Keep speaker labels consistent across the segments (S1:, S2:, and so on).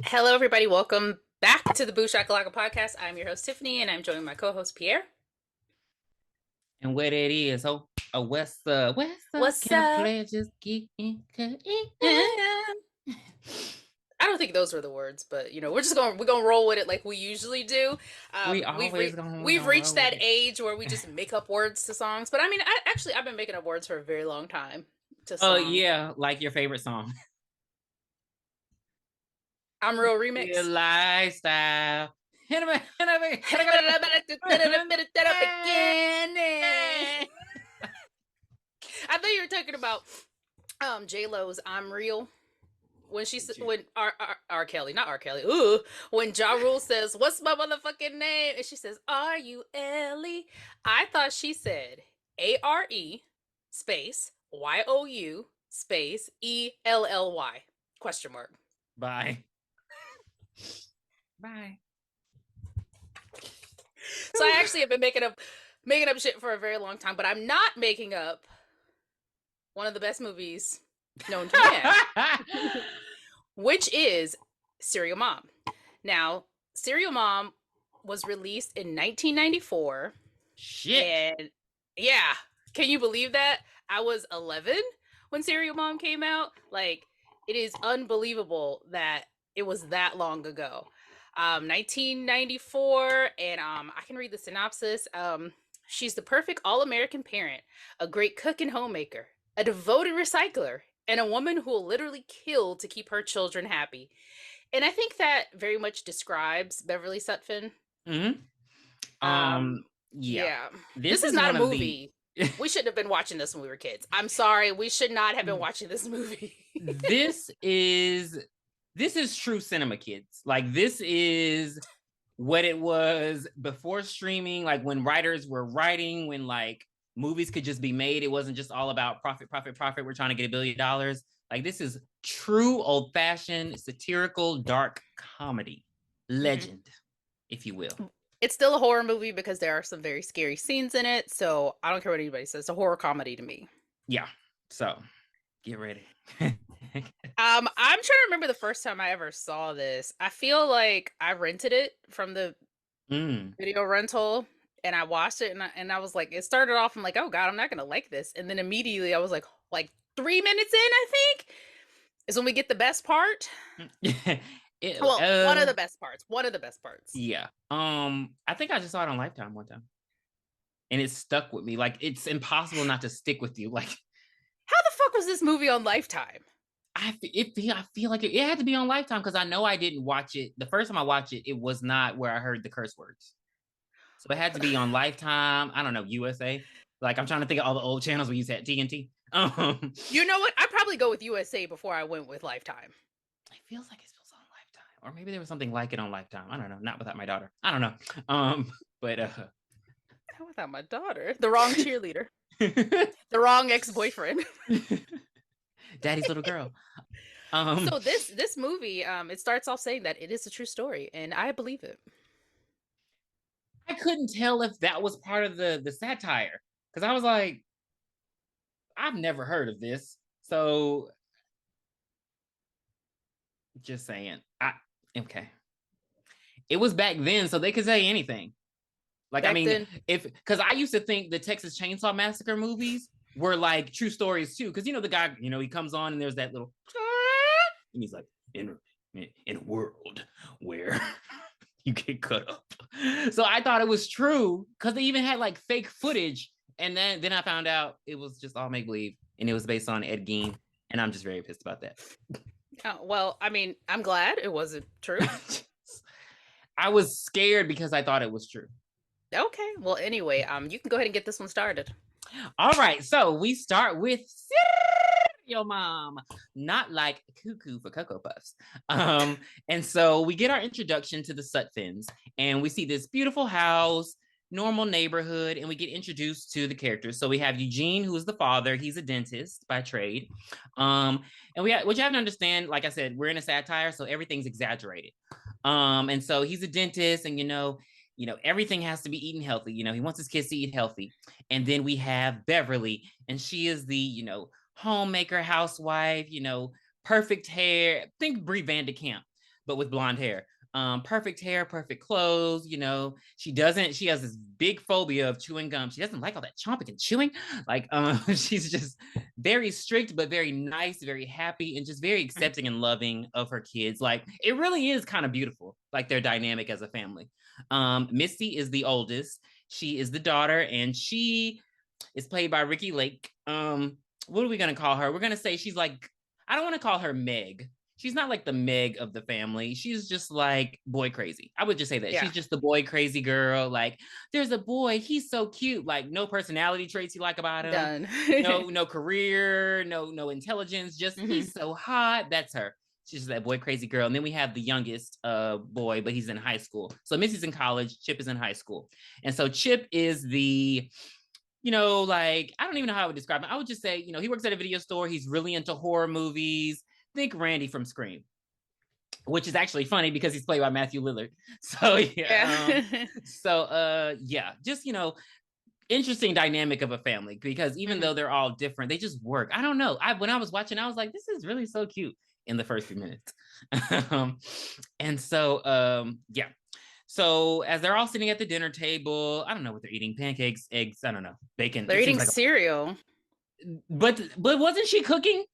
S1: Hello, everybody. Welcome back to the Boo Shakalaka podcast. I'm your host, Tiffany, and I'm joined by my co-host, Pierre.
S2: And what it is, what's up?
S1: What's
S2: Can
S1: up?
S2: a player just get into
S1: I don't think those were the words, but we're gonna roll with it like we usually do. We've reached that age where we just make up words to songs. But I mean, I've been making up words for a very long time to songs.
S2: Oh yeah, like your favorite song.
S1: I'm Real Remix.
S2: Your lifestyle.
S1: I thought you were talking about J-Lo's "I'm Real." When she said, when R. Kelly, not R. Kelly, when Ja Rule says, "What's my motherfucking name?" and she says, "Are you Ellie?" I thought she said ARE space YOU space ELLY question mark.
S2: Bye. Bye.
S1: So I actually have been making up shit for a very long time, but I'm not making up one of the best movies known to man, which is Serial Mom. Now, Serial Mom was released in 1994.
S2: Shit.
S1: And yeah, can you believe that? I was 11 when Serial Mom came out. Like, it is unbelievable that it was that long ago. 1994, and I can read the synopsis. She's the perfect all-American parent, a great cook and homemaker, a devoted recycler, and a woman who will literally kill to keep her children happy. And I think that very much describes Beverly Sutphin.
S2: Mm-hmm. Yeah.
S1: This is not a movie. We shouldn't have been watching this when we were kids. I'm sorry. We should not have been watching this movie.
S2: This is true cinema, kids. Like, this is what it was before streaming, like when writers were writing, when like movies could just be made. It wasn't just all about profit. We're trying to get $1 billion. Like, this is true old-fashioned satirical dark comedy legend, if you will.
S1: It's still a horror movie because there are some very scary scenes in it. So I don't care what anybody says. It's a horror comedy to me.
S2: Yeah. So get ready.
S1: I'm trying to remember the first time I ever saw this. I feel like I rented it from the video rental, and I watched it, and I was like, it started off, I'm like, oh god, I'm not gonna like this, and then immediately I was like 3 minutes in, I think, is when we get the best part. One of the best parts.
S2: Yeah. I think I just saw it on Lifetime one time, and it stuck with me. Like, it's impossible not to stick with you. Like,
S1: how the fuck was this movie on Lifetime?
S2: I feel like it had to be on Lifetime, because I know I didn't watch it. The first time I watched it, it was not where I heard the curse words. So it had to be on Lifetime. I don't know, USA. Like, I'm trying to think of all the old channels we used to have. TNT.
S1: You know what? I'd probably go with USA before I went with Lifetime.
S2: It feels like it's on Lifetime. Or maybe there was something like it on Lifetime. I don't know. Not without my daughter. I don't know. But
S1: not without my daughter. The wrong cheerleader. The wrong ex-boyfriend.
S2: Daddy's little girl.
S1: So this movie, it starts off saying that it is a true story, and I believe it.
S2: I couldn't tell if that was part of the satire, because I was like, I've never heard of this. So just saying. Okay. It was back then, so they could say anything. Like, back I mean, then, because I used to think the Texas Chainsaw Massacre movies were like true stories too. Because, the guy, he comes on and there's that little, and he's like, in a world where you get cut up. So I thought it was true, because they even had like fake footage. And then I found out it was just all make-believe, and it was based on Ed Gein. And I'm just very pissed about that.
S1: Well, I mean, I'm glad it wasn't true.
S2: I was scared because I thought it was true.
S1: Okay. Well, anyway, you can go ahead and get this one started.
S2: All right. So we start with Serial Mom, not like cuckoo for Cocoa Puffs. And so we get our introduction to the Sutphins, and we see this beautiful house. normal neighborhood, and we get introduced to the characters. So we have Eugene, who is the father. He's a dentist by trade. And what you have to understand, like I said, we're in a satire, so everything's exaggerated. And so he's a dentist, and everything has to be eaten healthy. He wants his kids to eat healthy. And then we have Beverly, and she is the, homemaker, housewife, perfect hair. Think Brie Vandekamp, but with blonde hair. Perfect hair, perfect clothes. She has this big phobia of chewing gum. She doesn't like all that chomping and chewing. Like, she's just very strict, but very nice, very happy, and just very accepting and loving of her kids. Like, it really is kind of beautiful, like their dynamic as a family. Misty is the oldest. She is the daughter, and she is played by Ricky Lake. What are we going to call her? We're going to say she's like, I don't want to call her Meg. She's not like the Meg of the family. She's just like boy crazy. I would just say that. Yeah. She's just the boy crazy girl. Like, there's a boy, he's so cute. Like, no personality traits you like about him.
S1: Done.
S2: no career, no intelligence. Just he's so hot. That's her. She's just that boy crazy girl. And then we have the youngest boy, but he's in high school. So Missy's in college. Chip is in high school. And so Chip is the, like, I don't even know how I would describe him. I would just say, he works at a video store. He's really into horror movies. Think Randy from Scream, which is actually funny because he's played by Matthew Lillard. So just interesting dynamic of a family, because even though they're all different, they just work. I don't know. When I was watching, I was like, this is really so cute in the first few minutes. And so So as they're all sitting at the dinner table, I don't know what they're eating: pancakes, eggs, I don't know, bacon.
S1: They're eating cereal.
S2: But wasn't she cooking?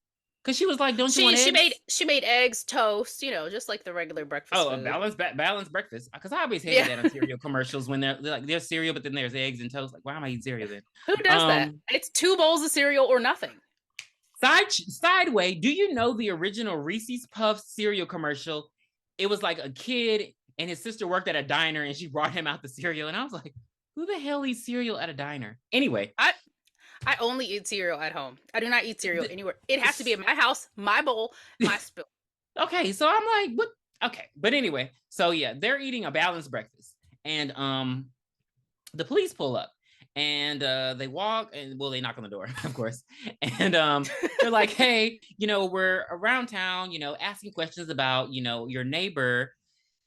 S2: Because she was like, "Don't you want eggs?"
S1: She made eggs, toast, just like the regular breakfast.
S2: Oh, food. A balanced breakfast. Because I always hated that on cereal commercials when they're like, there's cereal, but then there's eggs and toast. Like, why am I eating cereal then?
S1: Who does that? It's 2 bowls of cereal or nothing.
S2: Sideway, do you know the original Reese's Puffs cereal commercial? It was like a kid and his sister worked at a diner, and she brought him out the cereal, and I was like, who the hell eats cereal at a diner? Anyway,
S1: I only eat cereal at home. I do not eat cereal anywhere. It has to be in my house, my bowl, my spoon.
S2: Okay, so I'm like, what? Okay, but anyway, so yeah, they're eating a balanced breakfast, and the police pull up, and they walk, and they knock on the door, of course, and they're like, hey, we're around town, asking questions about, your neighbor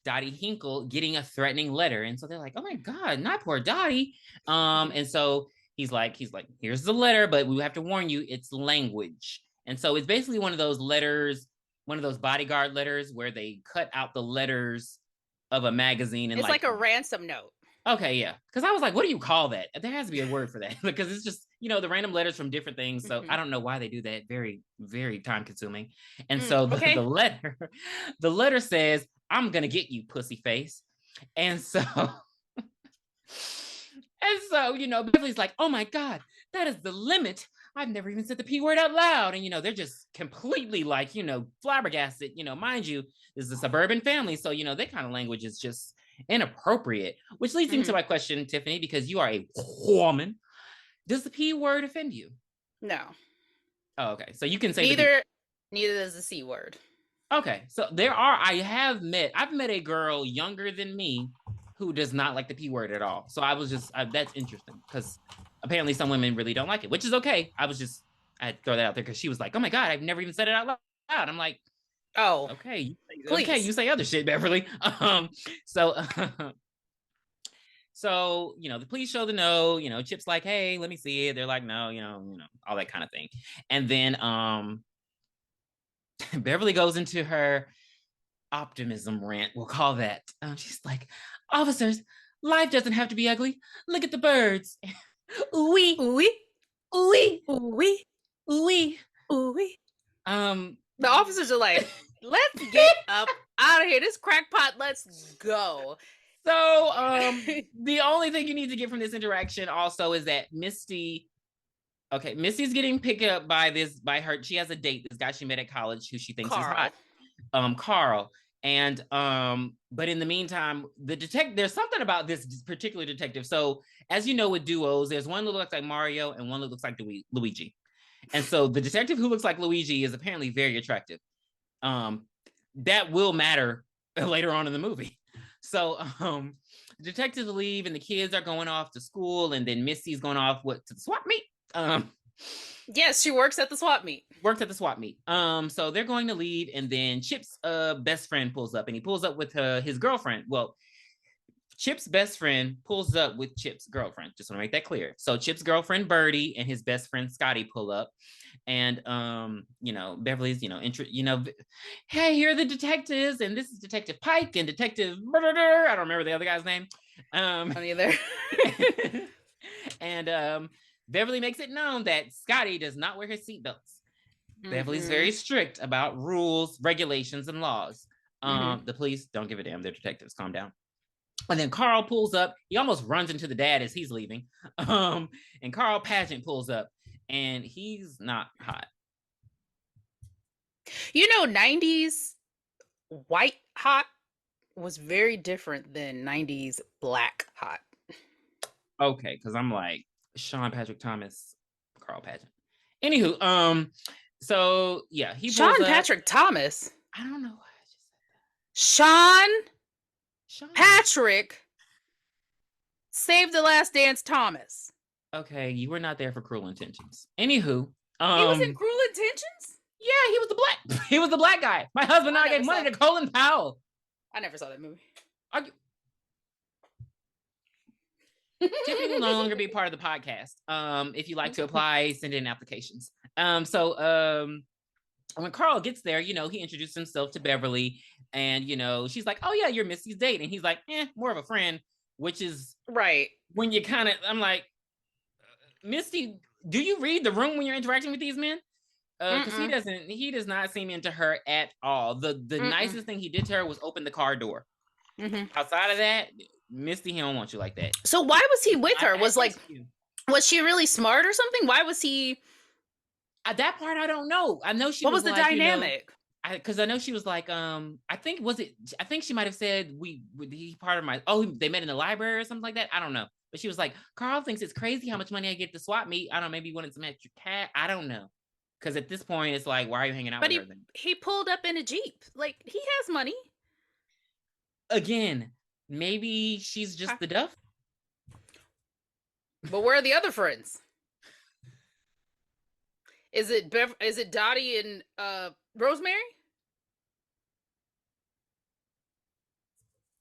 S2: Dottie Hinkle getting a threatening letter, and so they're like, oh my God, not poor Dottie, and so. He's like, here's the letter, but we have to warn you, it's language. And so it's basically one of those letters, one of those bodyguard letters where they cut out the letters of a magazine. And
S1: it's like a ransom note.
S2: Okay, yeah. Because I was like, what do you call that? There has to be a word for that, because it's just, the random letters from different things. So I don't know why they do that. Very, very time consuming. And so the letter says, I'm going to get you, pussy face. And so... And so, Beverly's like, oh my God, that is the limit. I've never even said the P word out loud. And, they're just completely like, flabbergasted. Mind you, this is a suburban family. So, their kind of language is just inappropriate, which leads me to my question, Tiffany, because you are a woman. Does the P word offend you?
S1: No.
S2: Oh, okay. So you can say
S1: neither does the C word.
S2: Okay. So I've met a girl younger than me who does not like the P word at all. So I was just, that's interesting, because apparently some women really don't like it, which is okay. I had to throw that out there because she was like, oh my God, I've never even said it out loud. I'm like, oh, okay. Please. Okay, you say other shit, Beverly. So the police show the note, Chip's like, hey, let me see it. They're like, no, all that kind of thing. And then Beverly goes into her optimism rant, we'll call that. She's like, officers, life doesn't have to be ugly. Look at the birds. Ooh-wee. Ooh-wee. Ooh-wee. Ooh-wee. Ooh-wee. Ooh-wee.
S1: The officers are like, let's get up out of here. This crackpot, let's go.
S2: So the only thing you need to get from this interaction also is that Misty's getting picked up by her. She has a date, this guy she met at college who she thinks is hot. Carl. And but in the meantime, there's something about this particular detective. So as you know, with duos, there's one that looks like Mario and one that looks like Luigi. And so the detective who looks like Luigi is apparently very attractive. That will matter later on in the movie. So detectives leave and the kids are going off to school, and then Misty's going off to the swap meet.
S1: Yes, she works at the swap meet.
S2: So they're going to leave, and then Chip's best friend pulls up, and he pulls up with his girlfriend. Well, Chip's best friend pulls up with Chip's girlfriend. Just want to make that clear. So Chip's girlfriend Birdie and his best friend Scotty pull up, and Beverly's hey, here are the detectives, and this is Detective Pike and Detective I don't remember the other guy's name.
S1: Not either.
S2: And Beverly makes it known that Scotty does not wear his seatbelts. Beverly's very strict about rules, regulations, and laws. The police don't give a damn. They're detectives. Calm down. And then Carl pulls up. He almost runs into the dad as he's leaving. And Carl Pageant pulls up, and he's not hot.
S1: 90s white hot was very different than 90s black hot.
S2: Okay, because I'm like Sean Patrick Thomas, Carl Pageant. Anywho, so yeah, he
S1: Sean Patrick Thomas.
S2: I don't know why I just said
S1: that. Sean Patrick Save the Last Dance Thomas.
S2: Okay, you were not there for Cruel Intentions. Anywho,
S1: he was in Cruel Intentions?
S2: Yeah, he was the black guy. My husband and I gave money to Colin Powell.
S1: I never saw that movie.
S2: Tiffany will no longer be part of the podcast. If you like to apply, send in applications. So when Carl gets there, he introduced himself to Beverly, and she's like, "Oh yeah, you're Misty's date," and he's like, more of a friend, which is
S1: right.
S2: When you I'm like, Misty, do you read the room when you're interacting with these men? Because he does not seem into her at all. The nicest thing he did to her was open the car door. Outside of that, Misty, he don't want you like that.
S1: So why was he with her? Was she really smart or something? Why was he?
S2: That part I don't know. I know she.
S1: What was the dynamic?
S2: Because I know she was like, I think she might have said he part of my. Oh, they met in the library or something like that. I don't know. But she was like, Carl thinks it's crazy how much money I get to swap meet. I don't know, maybe he wanted some extra cash. I don't know. Because at this point, it's like, why are you hanging out with her then?
S1: He pulled up in a Jeep. Like, he has money.
S2: Again, maybe she's just the duff.
S1: But where are the other friends? Is it Dottie and Rosemary?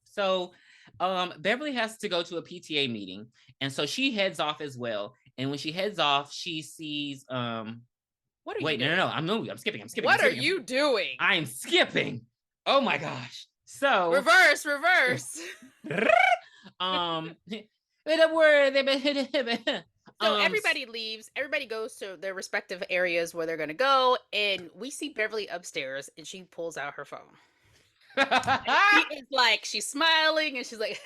S2: So Beverly has to go to a PTA meeting, and so she heads off as well. And when she heads off, she sees
S1: what are you
S2: doing? No, I'm skipping.
S1: What are you doing?
S2: I'm skipping. Oh my gosh. So
S1: reverse. So everybody leaves. Everybody goes to their respective areas where they're going to go, and we see Beverly upstairs, and she pulls out her phone. She's smiling, and she's like,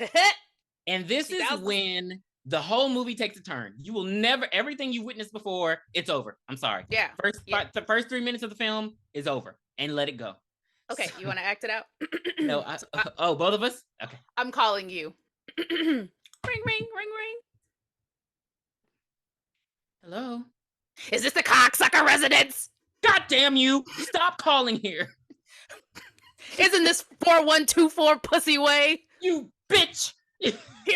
S2: and this is when the whole movie takes a turn. You will never, everything you witnessed before, it's over. I'm sorry.
S1: Yeah.
S2: The first 3 minutes of the film is over, and let it go.
S1: Okay, you want to act it out?
S2: No. Both of us? Okay.
S1: I'm calling you. Ring, ring, ring, ring.
S2: Hello?
S1: Is this the cocksucker residence?
S2: God damn you! Stop calling here.
S1: Isn't this 4124 Pussy Way?
S2: You bitch!
S1: Here,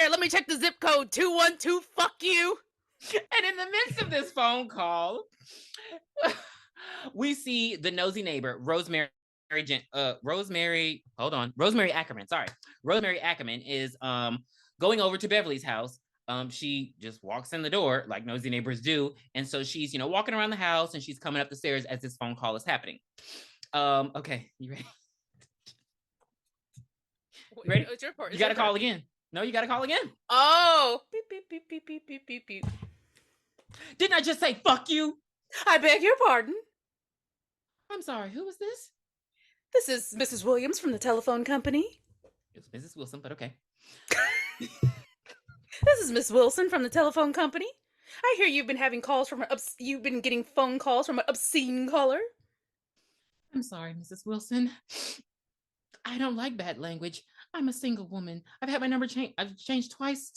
S1: let me check the zip code. 212. Fuck you.
S2: And in the midst of this phone call, we see the nosy neighbor, Rosemary Ackerman. Sorry. Rosemary Ackerman is going over to Beverly's house. She just walks in the door like nosy neighbors do. And so she's, walking around the house, and she's coming up the stairs as this phone call is happening. Okay, you ready? You ready? It's your part. You got to call again. No, you got to call again.
S1: Oh. Beep, beep, beep, beep, beep, beep, beep, beep.
S2: Didn't I just say fuck you?
S1: I beg your pardon.
S2: I'm sorry. Who was this?
S1: This is Mrs. Williams from the telephone company.
S2: It's Mrs. Wilson, but okay.
S1: This is Miss Wilson from the telephone company. I hear you've been having calls from you've been getting phone calls from an obscene caller.
S2: I'm sorry, Mrs. Wilson. I don't like bad language. I'm a single woman. I've had my number changed. I've changed twice.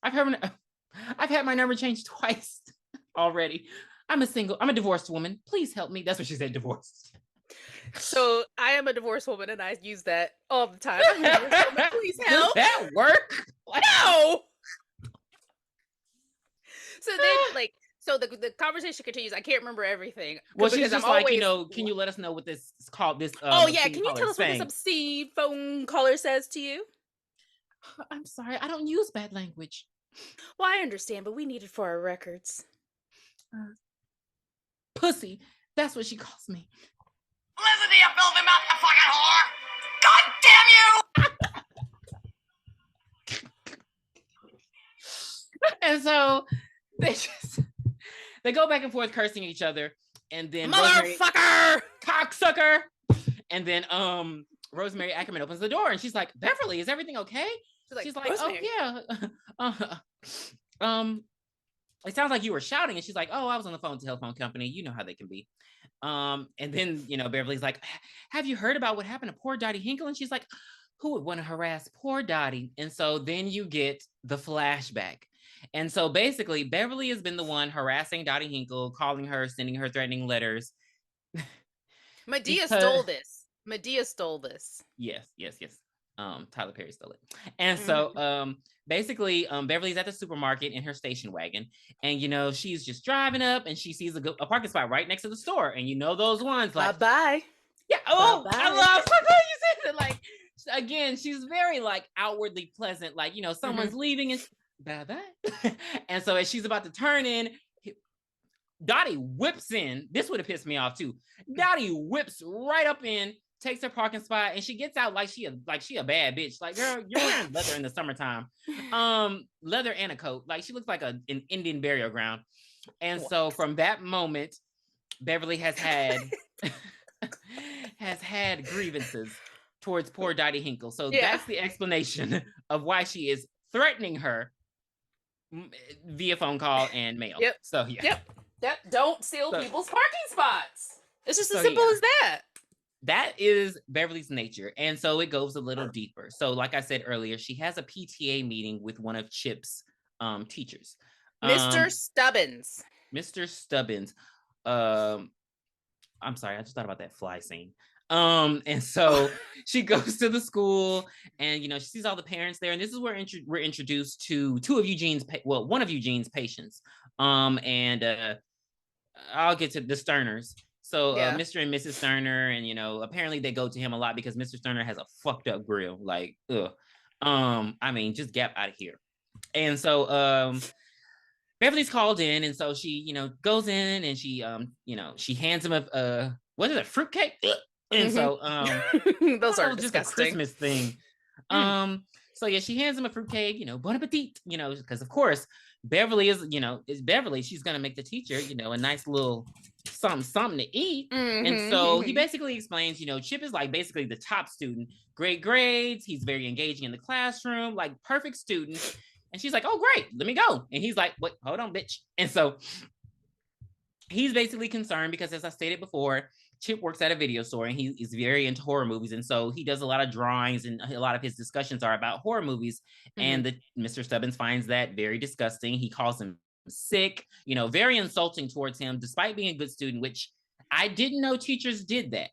S2: I've had my number changed twice already. I'm a divorced woman. Please help me. That's what she said, divorced.
S1: So I am a divorced woman, and I use that all the time. Please help.
S2: Does that work? Like,
S1: no. So then, like, so the conversation continues. I can't remember everything.
S2: Well, she's just like,
S1: always,
S2: can you let us know what this is called? This
S1: oh yeah, can you tell us what
S2: saying?
S1: this obscene phone caller says to you?
S2: I'm sorry, I don't use bad language.
S1: Well, I understand, but we need it for our records.
S2: Pussy, that's what she calls me.
S3: Listen to you, filthy mouth, you fucking whore! God
S2: And
S3: damn you!
S2: so they go back and forth cursing each other, and then
S1: motherfucker,
S2: cocksucker, and then Rosemary Ackerman opens the door, and she's like, Beverly, is everything okay? She's like, Rosemary. Oh yeah. It sounds like you were shouting, and she's like, oh, I was on the phone to telephone company. You know how they can be. And then, Beverly's like, have you heard about what happened to poor Dottie Hinkle? And she's like, who would want to harass poor Dottie? And so then you get the flashback. And so basically, Beverly has been the one harassing Dottie Hinkle, calling her, sending her threatening letters.
S1: Madea stole this. Yes.
S2: Tyler Perry stole it. And so basically, Beverly's at the supermarket in her station wagon, and she's just driving up, and she sees a parking spot right next to the store, and those ones like
S1: bye.
S2: Yeah. Oh, bye-bye. I love so good you said it. Like, again, she's very like outwardly pleasant, like someone's leaving and bye-bye. And so as she's about to turn in, Dottie whips in. This would have pissed me off too. Dottie whips right up in, takes her parking spot, and she gets out like she a bad bitch. Like, girl, you're wearing leather in the summertime. Leather and a coat. Like, she looks like an Indian burial ground. And so from that moment, Beverly has had grievances towards poor Dottie Hinkle. So that's the explanation of why she is threatening her via phone call and mail.
S1: Yep.
S2: So
S1: Yep. Don't steal people's parking spots. It's just as simple as that.
S2: That is Beverly's nature. And so it goes a little deeper. So like I said earlier, she has a PTA meeting with one of Chip's teachers.
S1: Mr. Stubbins.
S2: Mr. Stubbins. I'm sorry, I just thought about that fly scene. And so she goes to the school, and she sees all the parents there, and this is where we're introduced to one of Eugene's patients. And I'll get to the Sterners. So Mr. and Mrs. Sterner, and apparently they go to him a lot because Mr. Sterner has a fucked up grill. Like, I mean, just get out of here. And so Beverly's called in, and so she, goes in, and she, she hands him a what is it, fruitcake? And so
S1: those are
S2: just
S1: disgusting.
S2: a Christmas thing. So yeah, she hands him a fruitcake, bon appetit, because of course Beverly is Beverly. She's gonna make the teacher, a nice little something to eat. And so he basically explains, Chip is like basically the top student, great grades. He's very engaging in the classroom, like perfect student. And she's like, oh, great, let me go. And he's like, wait, hold on, bitch. And so he's basically concerned because, as I stated before, Chip works at a video store, and he is very into horror movies. And so he does a lot of drawings, and a lot of his discussions are about horror movies. And Mr. Stubbins finds that very disgusting. He calls him sick, very insulting towards him, despite being a good student, which I didn't know teachers did that.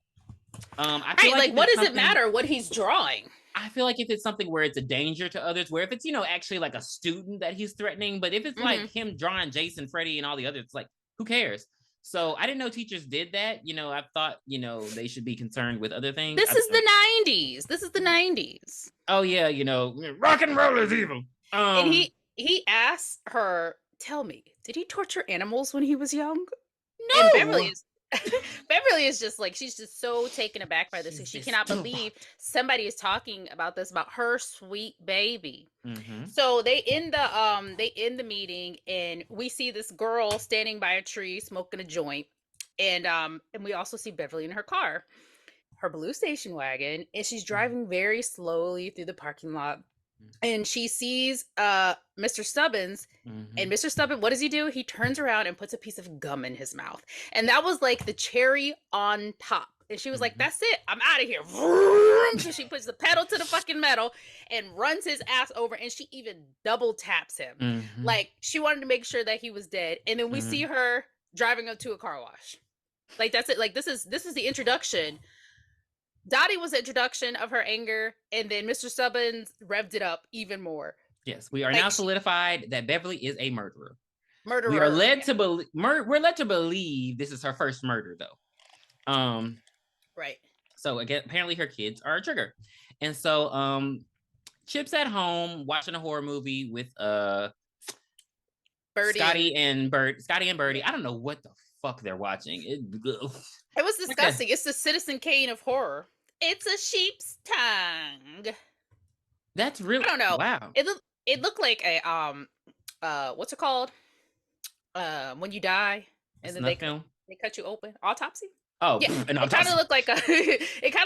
S2: I feel like
S1: what does it matter what he's drawing?
S2: I feel like if it's something where it's a danger to others, where if it's, actually like a student that he's threatening, but if it's like him drawing Jason, Freddy, and all the others, it's like, who cares? So I didn't know teachers did that. I thought, they should be concerned with other things.
S1: This is the 90s.
S2: Oh yeah, rock and roll is evil.
S1: And he asked her, tell me, did he torture animals when he was young?
S2: No.
S1: And Beverly is just like, she's just so taken aback by this. She cannot believe somebody is talking about this, about her sweet baby. So they end the meeting, and we see this girl standing by a tree smoking a joint, and we also see Beverly in her car, her blue station wagon, and she's driving very slowly through the parking lot. And she sees Mr. Stubbins, and Mr. Stubbins, what does he do? He turns around and puts a piece of gum in his mouth. And that was like the cherry on top. And she was like, that's it. I'm out of here. So she puts the pedal to the fucking metal and runs his ass over. And she even double taps him. Like, she wanted to make sure that he was dead. And then we see her driving up to a car wash. Like, that's it. Like, this is the introduction. Dottie was the introduction of her anger, and then Mr. Stubbins revved it up even more.
S2: Yes, we are now solidified that Beverly is a murderer.
S1: Murderer.
S2: We are led to believe. We're led to believe this is her first murder, though.
S1: Right.
S2: So again, apparently her kids are a trigger, and so Chip's at home watching a horror movie with
S1: Birdie
S2: Scotty and Birdie. I don't know what the fuck they're watching. It
S1: was disgusting. It's the Citizen Kane of horror. It's a sheep's tongue.
S2: That's really.
S1: I don't know.
S2: Wow.
S1: It looked like a what's it called? When you die and then they cut you open. Autopsy?
S2: Oh,
S1: yeah.
S2: An autopsy.
S1: It kind of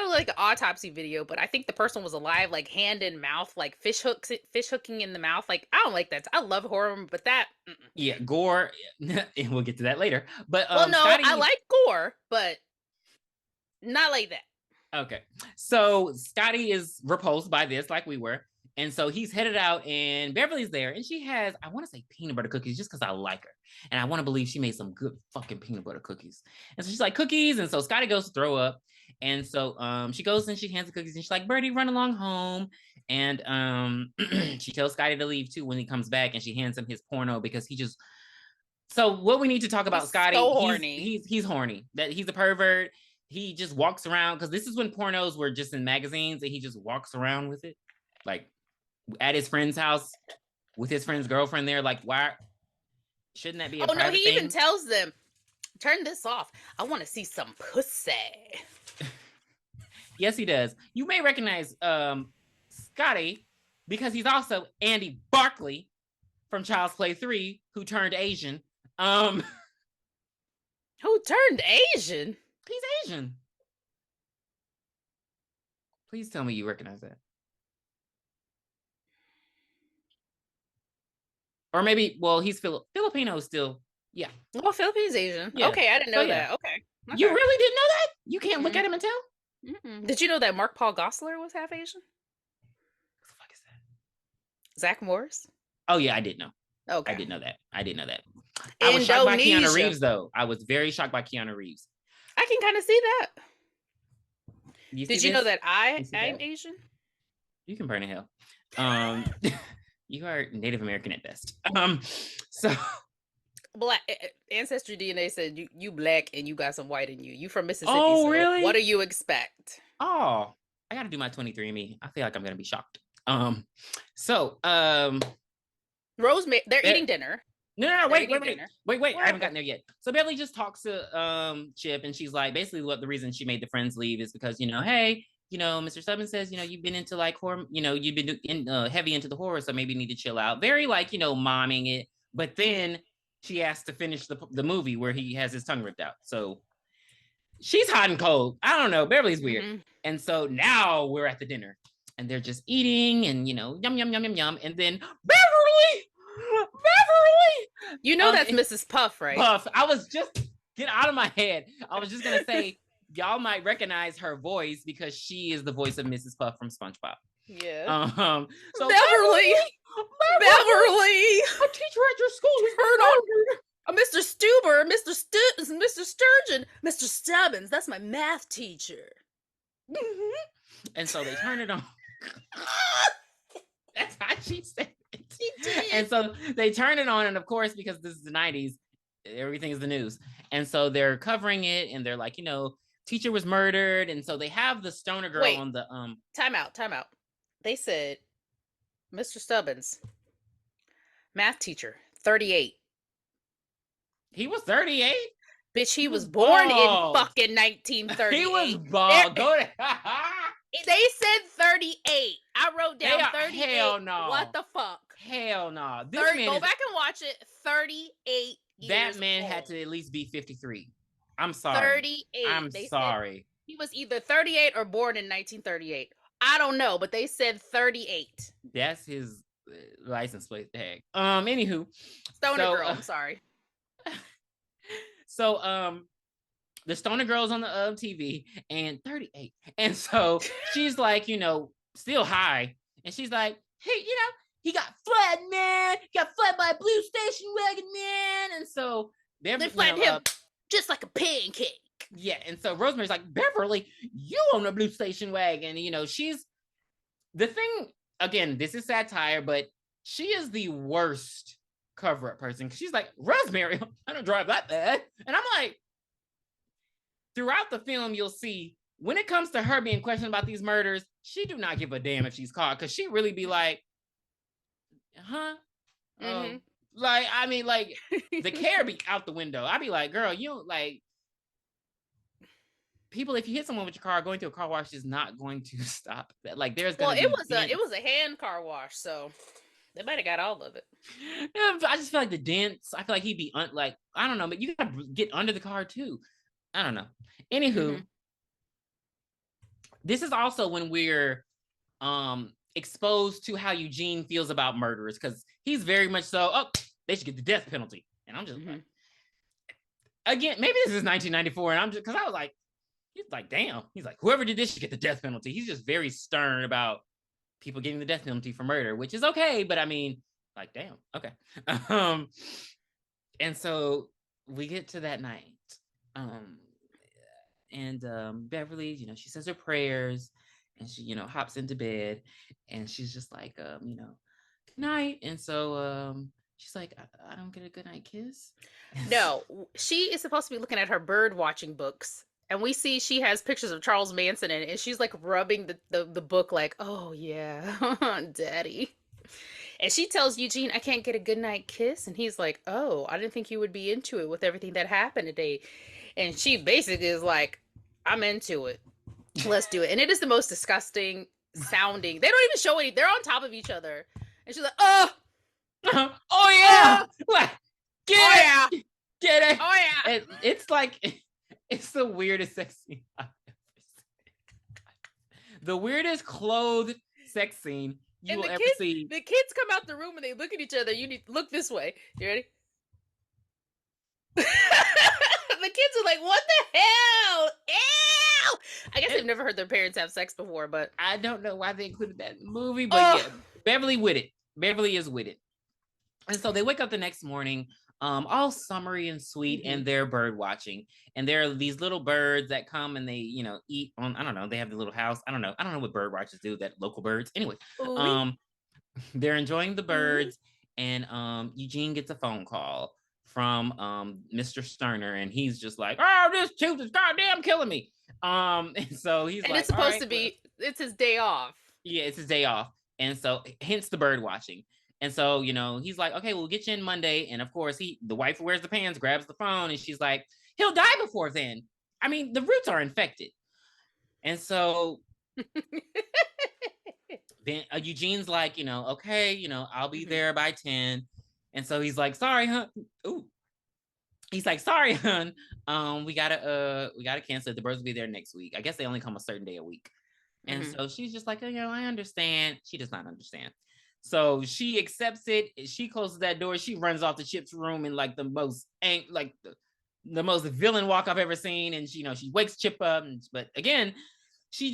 S1: looked like an autopsy video, but I think the person was alive, like hand in mouth, like fish hooking in the mouth. Like, I don't like that. I love horror, but that
S2: yeah, gore. And we'll get to that later. But
S1: well, no, Scotty, I like gore, but not like that.
S2: Okay, so Scotty is repulsed by this, like we were. And so he's headed out, and Beverly's there, and she has, I want to say peanut butter cookies just because I like her. And I want to believe she made some good fucking peanut butter cookies. And so she's like, cookies. And so Scotty goes to throw up. And so she goes and she hands the cookies, and she's like, Birdie, run along home. And she tells Scotty to leave too when he comes back, and she hands him his porno because he just. So what we need to talk about, Scotty,
S1: so horny.
S2: He's horny. That he's a pervert. He just walks around, because this is when pornos were just in magazines, and he just walks around with it. Like, at his friend's house with his friend's girlfriend there. Like, why shouldn't that be a private
S1: he
S2: thing?
S1: even tells them, turn this off. I want to see some pussy.
S2: Yes, he does. You may recognize Scotty because he's also Andy Barkley from Child's Play 3, who turned Asian.
S1: Who turned Asian?
S2: He's Asian. Please tell me you recognize that. Or maybe, well, he's Filipino still. Yeah.
S1: Well, Philippines Asian. Yeah. Okay, I didn't know that. Okay.
S2: You really didn't know that? You can't look at him and tell?
S1: Mm-mm. Did you know that Mark Paul Gosselaar was half Asian?
S2: What the fuck is that?
S1: Zach Morris?
S2: Oh, yeah, I did know.
S1: Okay.
S2: I didn't know that. I was shocked by Keanu Reeves, though. I was very shocked by Keanu Reeves.
S1: I can kind of see that.
S2: Did
S1: you know that I'm Asian?
S2: You can burn in hell. You are Native American at best. So
S1: black ancestry DNA said you black and you got some white in you. You from Mississippi.
S2: Oh,
S1: so
S2: really?
S1: What do you expect?
S2: Oh, I got to do my 23andMe. I feel like I'm gonna be shocked.
S1: Rosemary, they're eating dinner.
S2: No, wait. I haven't gotten there yet. So Beverly just talks to Chip, and she's like, basically, what the reason she made the friends leave is because, hey, Mr. Sutphin says, you've been into like horror, you've been heavy into the horror, so maybe you need to chill out. Very like, momming it. But then she asked to finish the movie where he has his tongue ripped out. So she's hot and cold. I don't know. Beverly's weird. Mm-hmm. And so now we're at the dinner, and they're just eating, and yum, yum, yum, yum, yum. And then Beverly.
S1: That's Mrs. Puff, right?
S2: Puff. I was just get out of my head. I was just gonna say y'all might recognize her voice because she is the voice of Mrs. Puff from SpongeBob.
S1: Yeah.
S2: So
S1: Beverly,
S2: a teacher at your school is
S1: heard on Mr. Stuber, Mr. Sturgeon, Mr. Stubbins. That's my math teacher.
S2: Mm-hmm. And so they turn it on. That's how she said it. She did. And so they turn it on, and of course, because this is the 90s, everything is the news. And so they're covering it, and they're like, teacher was murdered, and so they have the stoner girl on the
S1: Time out. They said Mr. Stubbins, math teacher, 38.
S2: He was 38?
S1: Bitch, he was born in fucking 1938.
S2: He was bald.
S1: They said 38. I wrote down 38.
S2: Hell no.
S1: What the fuck?
S2: Hell no.
S1: Go back and watch it. 38 years
S2: That man
S1: old.
S2: had to at least be 53. I'm sorry.
S1: 38.
S2: I'm sorry.
S1: He was either 38 or born in 1938. I don't know, but they said 38.
S2: That's his license plate tag. Anywho.
S1: Stoner girl, I'm sorry.
S2: So, the stoner girl's on the TV, and 38. And so she's like, still high. And she's like, hey, he got flattened, man. He got flattened by a blue station wagon, man. And so
S1: they flattened him just like a pancake.
S2: Yeah. And so Rosemary's like, Beverly, you own a blue station wagon. She's the thing. Again, this is satire, but she is the worst cover-up person. She's like, Rosemary, I don't drive that bad. And I'm like, throughout the film, you'll see when it comes to her being questioned about these murders, she do not give a damn if she's caught, because she really be like, huh?
S1: Mm-hmm.
S2: Like, I mean, like, the care be out the window. I'd be like, girl, you don't, like, people, if you hit someone with your car, going through a car wash is not going to stop that. Like, there's gonna be
S1: it was a hand car wash, so they might have got all of it.
S2: Yeah, I just feel like the dents. I feel like he'd be like, I don't know, but you gotta get under the car too. I don't know. Anywho, this is also when we're exposed to how Eugene feels about murderers, because he's very much so, oh, they should get the death penalty. And I'm just like, again, maybe this is 1994, and I'm just, because I was like, he's like, damn. He's like, whoever did this should get the death penalty. He's just very stern about people getting the death penalty for murder, which is okay, but I mean, like, damn, okay. And so we get to that night. And Beverly, you know, she says her prayers and she, you know, hops into bed and she's just like, you know, good night. And so she's like, I don't get a good night kiss.
S1: No, she is supposed to be looking at her bird watching books. And we see she has pictures of Charles Manson in it, and she's like rubbing the book like, oh yeah, daddy. And she tells Eugene, I can't get a good night kiss. And he's like, oh, I didn't think you would be into it with everything that happened today. And she basically is like, I'm into it. Let's do it. And it is the most disgusting sounding. They don't even show any. They're on top of each other. And she's like, oh.
S2: Oh yeah. Get
S1: oh,
S2: it.
S1: Yeah.
S2: Get it.
S1: Oh yeah.
S2: It's like, it's the weirdest sex scene I've ever seen. The weirdest clothed sex scene you will ever see.
S1: The kids come out the room and they look at each other. You need to look this way. You ready? The kids are like, what the hell? Ew! I guess they've never heard their parents have sex before, but
S2: I don't know why they included that in the movie, but yeah, Beverly with it. Beverly is with it. And so they wake up the next morning, all summery and sweet, and they're bird watching. And there are these little birds that come and they, you know, eat on, I don't know, they have the little house. I don't know what bird watchers do, that local birds. Anyway, they're enjoying the birds, and Eugene gets a phone call from Mr. Sterner, and he's just like, oh, this tooth is goddamn killing me. And so he's like,
S1: it's supposed to be, it's his day off.
S2: Yeah, it's his day off. And so hence the bird watching. And so, you know, he's like, okay, we'll get you in Monday. And of course, the wife who wears the pants grabs the phone and she's like, he'll die before then. I mean, the roots are infected. And so then Eugene's like, you know, okay, you know, I'll be there by 10. And so he's like, sorry, hun. Ooh. He's like, sorry, hun. We gotta cancel it. The birds will be there next week. I guess they only come a certain day a week. And so she's just like, oh, you know, I understand. She does not understand. So she accepts it. She closes that door. She runs off to Chip's room in like the most the most villain walk I've ever seen. And she, you know, she wakes Chip up. But again, she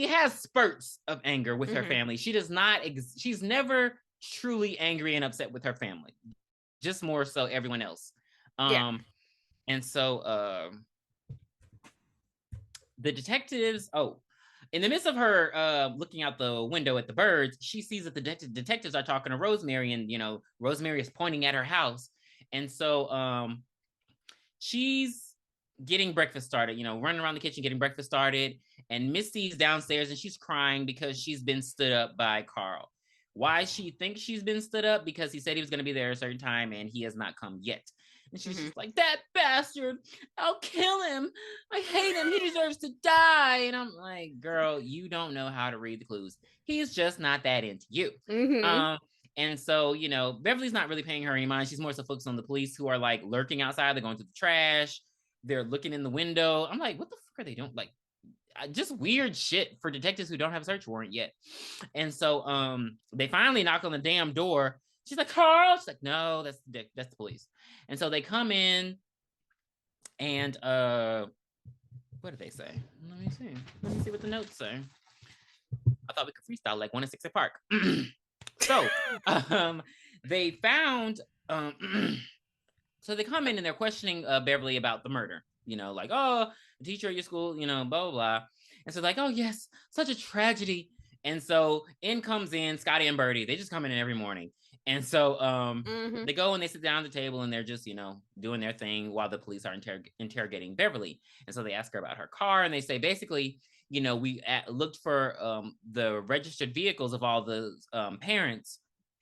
S2: has spurts of anger with her family. She does not. She's never truly angry and upset with her family. Just more so everyone else. And so the detectives. In the midst of her looking out the window at the birds, she sees that the detectives are talking to Rosemary, and, you know, Rosemary is pointing at her house. And so she's getting breakfast started, you know, running around the kitchen, getting breakfast started. And Misty's downstairs and she's crying because she's been stood up by Carl. Why she thinks she's been stood up? Because he said he was going to be there at a certain time and he has not come yet. And she's just like, that bastard, I'll kill him. I hate him. He deserves to die. And I'm like, girl, you don't know how to read the clues. He's just not that into you. And so, you know, Beverly's not really paying her any mind. She's more so focused on the police who are like lurking outside. They're going through the trash. They're looking in the window. I'm like, what the fuck are they doing? Like, just weird shit for detectives who don't have a search warrant yet. And so they finally knock on the damn door. She's like, Carl. She's like, no, that's the police. And so they come in, and what did they say? Let me see what the notes say. I thought we could freestyle like 1 and 6 at Park. So they found so they come in and they're questioning Beverly about the murder. You know, like, oh, the teacher at your school, you know, blah, blah, blah. And so like, oh, yes, such a tragedy. And so in comes Scotty and Birdie. They just come in every morning. And so they go and they sit down at the table and they're just, you know, doing their thing while the police are interrogating Beverly. And so they ask her about her car and they say, basically, you know, we looked for the registered vehicles of all the parents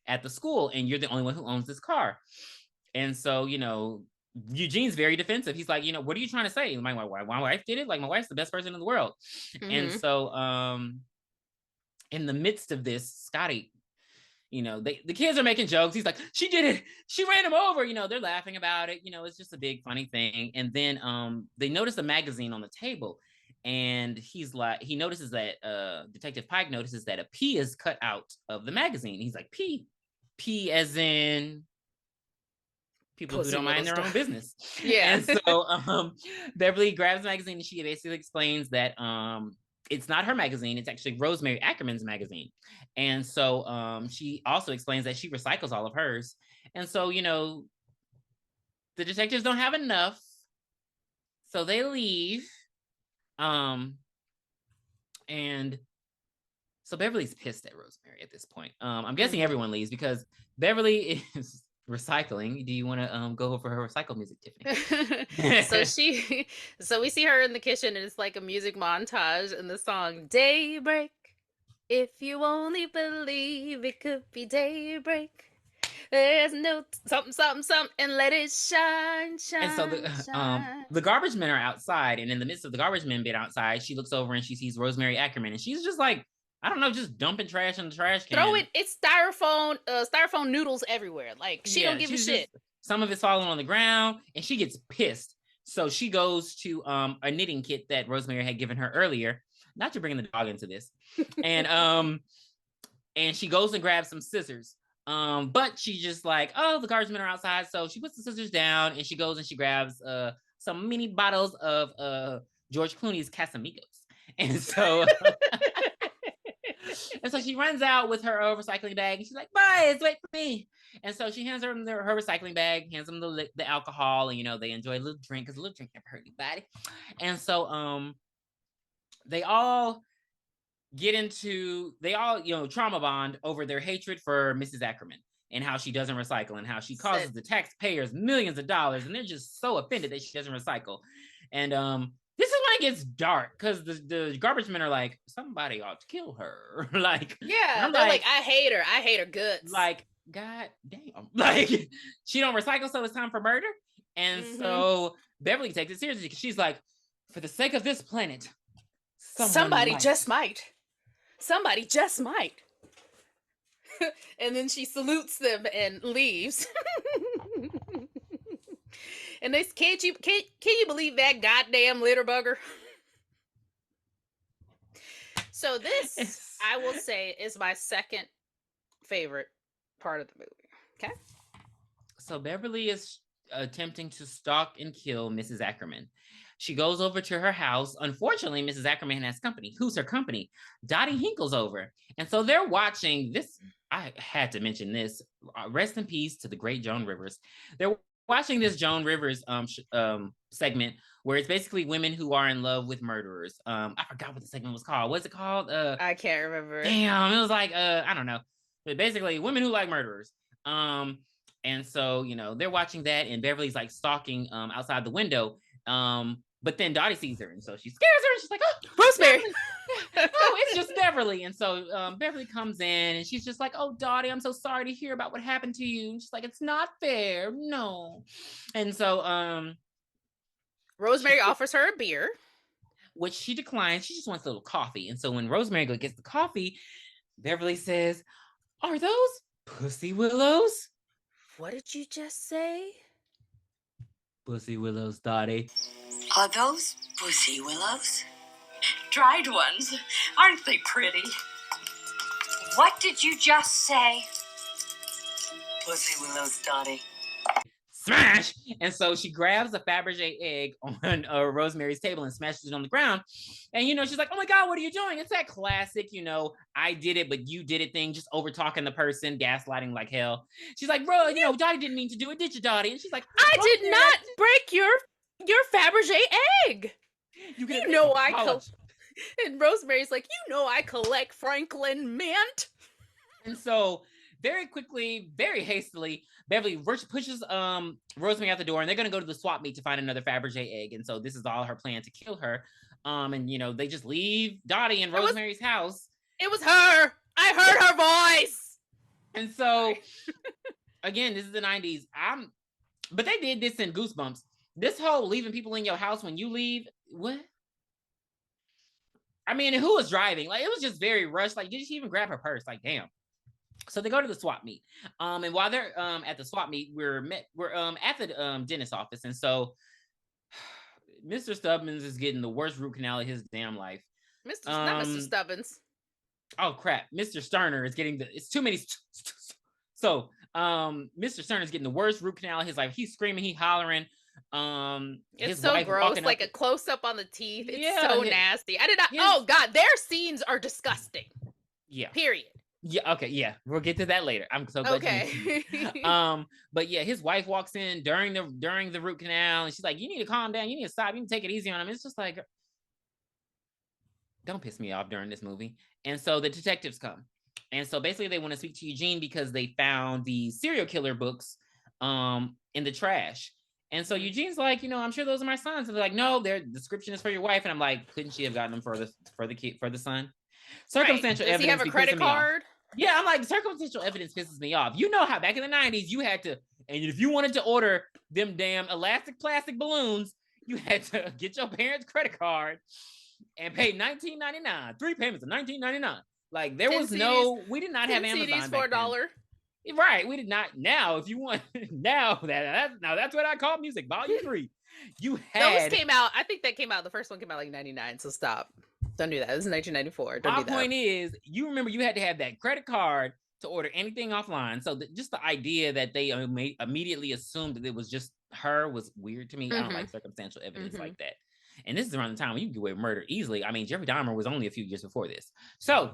S2: at the school, and you're the only one who owns this car. And so, you know, Eugene's very defensive. He's like, you know, what are you trying to say? My wife did it. Like, my wife's the best person in the world. And so in the midst of this, Scotty, you know, the kids are making jokes. He's like, she did it. She ran him over. You know, they're laughing about it. You know, it's just a big funny thing. And then they notice a magazine on the table. And he's like, he notices that Detective Pike notices that a P is cut out of the magazine. He's like, P as in people who don't mind their own business.
S1: Yeah.
S2: And so Beverly grabs the magazine and she basically explains that it's not her magazine. It's actually Rosemary Ackerman's magazine. And so she also explains that she recycles all of hers. And so, you know, the detectives don't have enough. So they leave. And so Beverly's pissed at Rosemary at this point. I'm guessing everyone leaves because Beverly is recycling. Do you want to go over her recycle music, Tiffany?
S1: So we see her in the kitchen and it's like a music montage and the song Daybreak. If you only believe it could be daybreak. There's no something, and let it shine.
S2: And so the garbage men are outside, and in the midst of the garbage men being outside, she looks over and she sees Rosemary Ackerman, and she's just like, I don't know, just dumping trash in the trash can.
S1: It's styrofoam noodles everywhere. Like, she don't give a shit.
S2: Some of it's falling on the ground, and she gets pissed. So she goes to a knitting kit that Rosemary had given her earlier. Not to bring the dog into this. And she goes and grabs some scissors. But she's just like, oh, the garbage men are outside. So she puts the scissors down and she goes and she grabs some mini bottles of George Clooney's Casamigos. And so and so she runs out with her recycling bag and she's like, boys, wait for me. And so she hands her her recycling bag, hands them the alcohol, and you know, they enjoy a little drink because a little drink never hurt anybody. And so they all you know, trauma bond over their hatred for Mrs. Ackerman and how she doesn't recycle and how she causes the taxpayers millions of dollars, and they're just so offended that she doesn't recycle. And this is when it gets dark because the garbage men are like, somebody ought to kill her. Like,
S1: yeah, they're like, I hate her guts.
S2: Like, god damn, like she don't recycle, so it's time for murder. And so Beverly takes it seriously because she's like, for the sake of this planet, somebody just might.
S1: Somebody just might. And then she salutes them and leaves. And they can you believe that goddamn litter bugger? So this, I will say, is my second favorite part of the movie. Okay.
S2: So Beverly is attempting to stalk and kill Mrs. Ackerman. She goes over to her house. Unfortunately, Mrs. Ackerman has company. Who's her company? Dottie Hinkle's over. And so they're watching this. I had to mention this. Rest in peace to the great Joan Rivers. They're watching this Joan Rivers segment where it's basically women who are in love with murderers. I forgot what the segment was called. What's it called?
S1: I can't remember.
S2: Damn, it was like, I don't know. But basically, women who like murderers. And so, you know, they're watching that, and Beverly's like stalking outside the window. But then Dottie sees her, and so she scares her, and she's like, oh,
S1: Rosemary.
S2: Oh, it's just Beverly. And so Beverly comes in, and she's just like, oh, Dottie, I'm so sorry to hear about what happened to you. And she's like, it's not fair. No. And so
S1: Rosemary offers her a beer,
S2: which she declines. She just wants a little coffee. And so when Rosemary gets the coffee, Beverly says, are those pussy willows?
S1: What did you just say?
S2: Pussy willows, Dottie.
S3: Are those pussy willows?
S4: Dried ones. Aren't they pretty?
S3: What did you just say? Pussy willows, Dottie.
S2: Smash! And so she grabs a Fabergé egg on Rosemary's table and smashes it on the ground. And, you know, she's like, oh my God, what are you doing? It's that classic, you know, I did it, but you did it thing, just over talking the person, gaslighting like hell. She's like, bro, you know, Dottie didn't mean to do it, did you, Dottie? And she's like,
S1: I did not break your Fabergé egg. You know and Rosemary's like, you know, I collect Franklin mint.
S2: And so very quickly, very hastily, Beverly pushes Rosemary out the door, and they're gonna go to the swap meet to find another Fabergé egg. And so this is all her plan to kill her. And they just leave Dottie in Rosemary's house.
S1: It was her. I heard her voice.
S2: And so again, this is the 90s. But they did this in Goosebumps. This whole leaving people in your house when you leave, what? I mean, who was driving? Like, it was just very rushed. Like, did she even grab her purse? Like, damn. So they go to the swap meet. And while they're at the swap meet, we're at the dentist office. And so Mr. Stubbins is getting the worst root canal of his damn life.
S1: Not Mr. Stubbins.
S2: Oh crap. Mr. Sterner is getting it's too many. So Mr. Sterner is getting the worst root canal of his life. He's screaming, he's hollering.
S1: It's so gross, like a close-up on the teeth. It's so nasty. I did not. Oh god, their scenes are disgusting.
S2: Yeah.
S1: Period.
S2: Yeah. Okay. Yeah. We'll get to that later. I'm so glad.
S1: Okay.
S2: But yeah, his wife walks in during the root canal, and she's like, "You need to calm down. You need to stop. You need to take it easy on him." It's just like, don't piss me off during this movie. And so the detectives come, and so basically they want to speak to Eugene because they found the serial killer books in the trash. And so Eugene's like, I'm sure those are my sons. And they're like, no, their description is for your wife. And I'm like, couldn't she have gotten them for the son? Circumstantial evidence. Does he
S1: have a credit card?
S2: Yeah, I'm like, circumstantial evidence pisses me off. You know how back in the 90s you had to, and if you wanted to order them damn elastic plastic balloons, you had to get your parents' credit card and pay $19.99. 3 payments of $19.99. Like there was CDs, we did not have Amazon.
S1: CDs for $1.
S2: Right, we did not. Now, if you want, that's what I call music. Volume 3. You had
S1: those came out. I think that came out. The first one came out like '99. So stop. Don't do that. It was 1994. Don't do that.
S2: My point is, you remember you had to have that credit card to order anything offline. So just the idea that they immediately assumed that it was just her was weird to me. I don't like circumstantial evidence like that. And this is around the time when you can get away with murder easily. I mean, Jeffrey Dahmer was only a few years before this. So,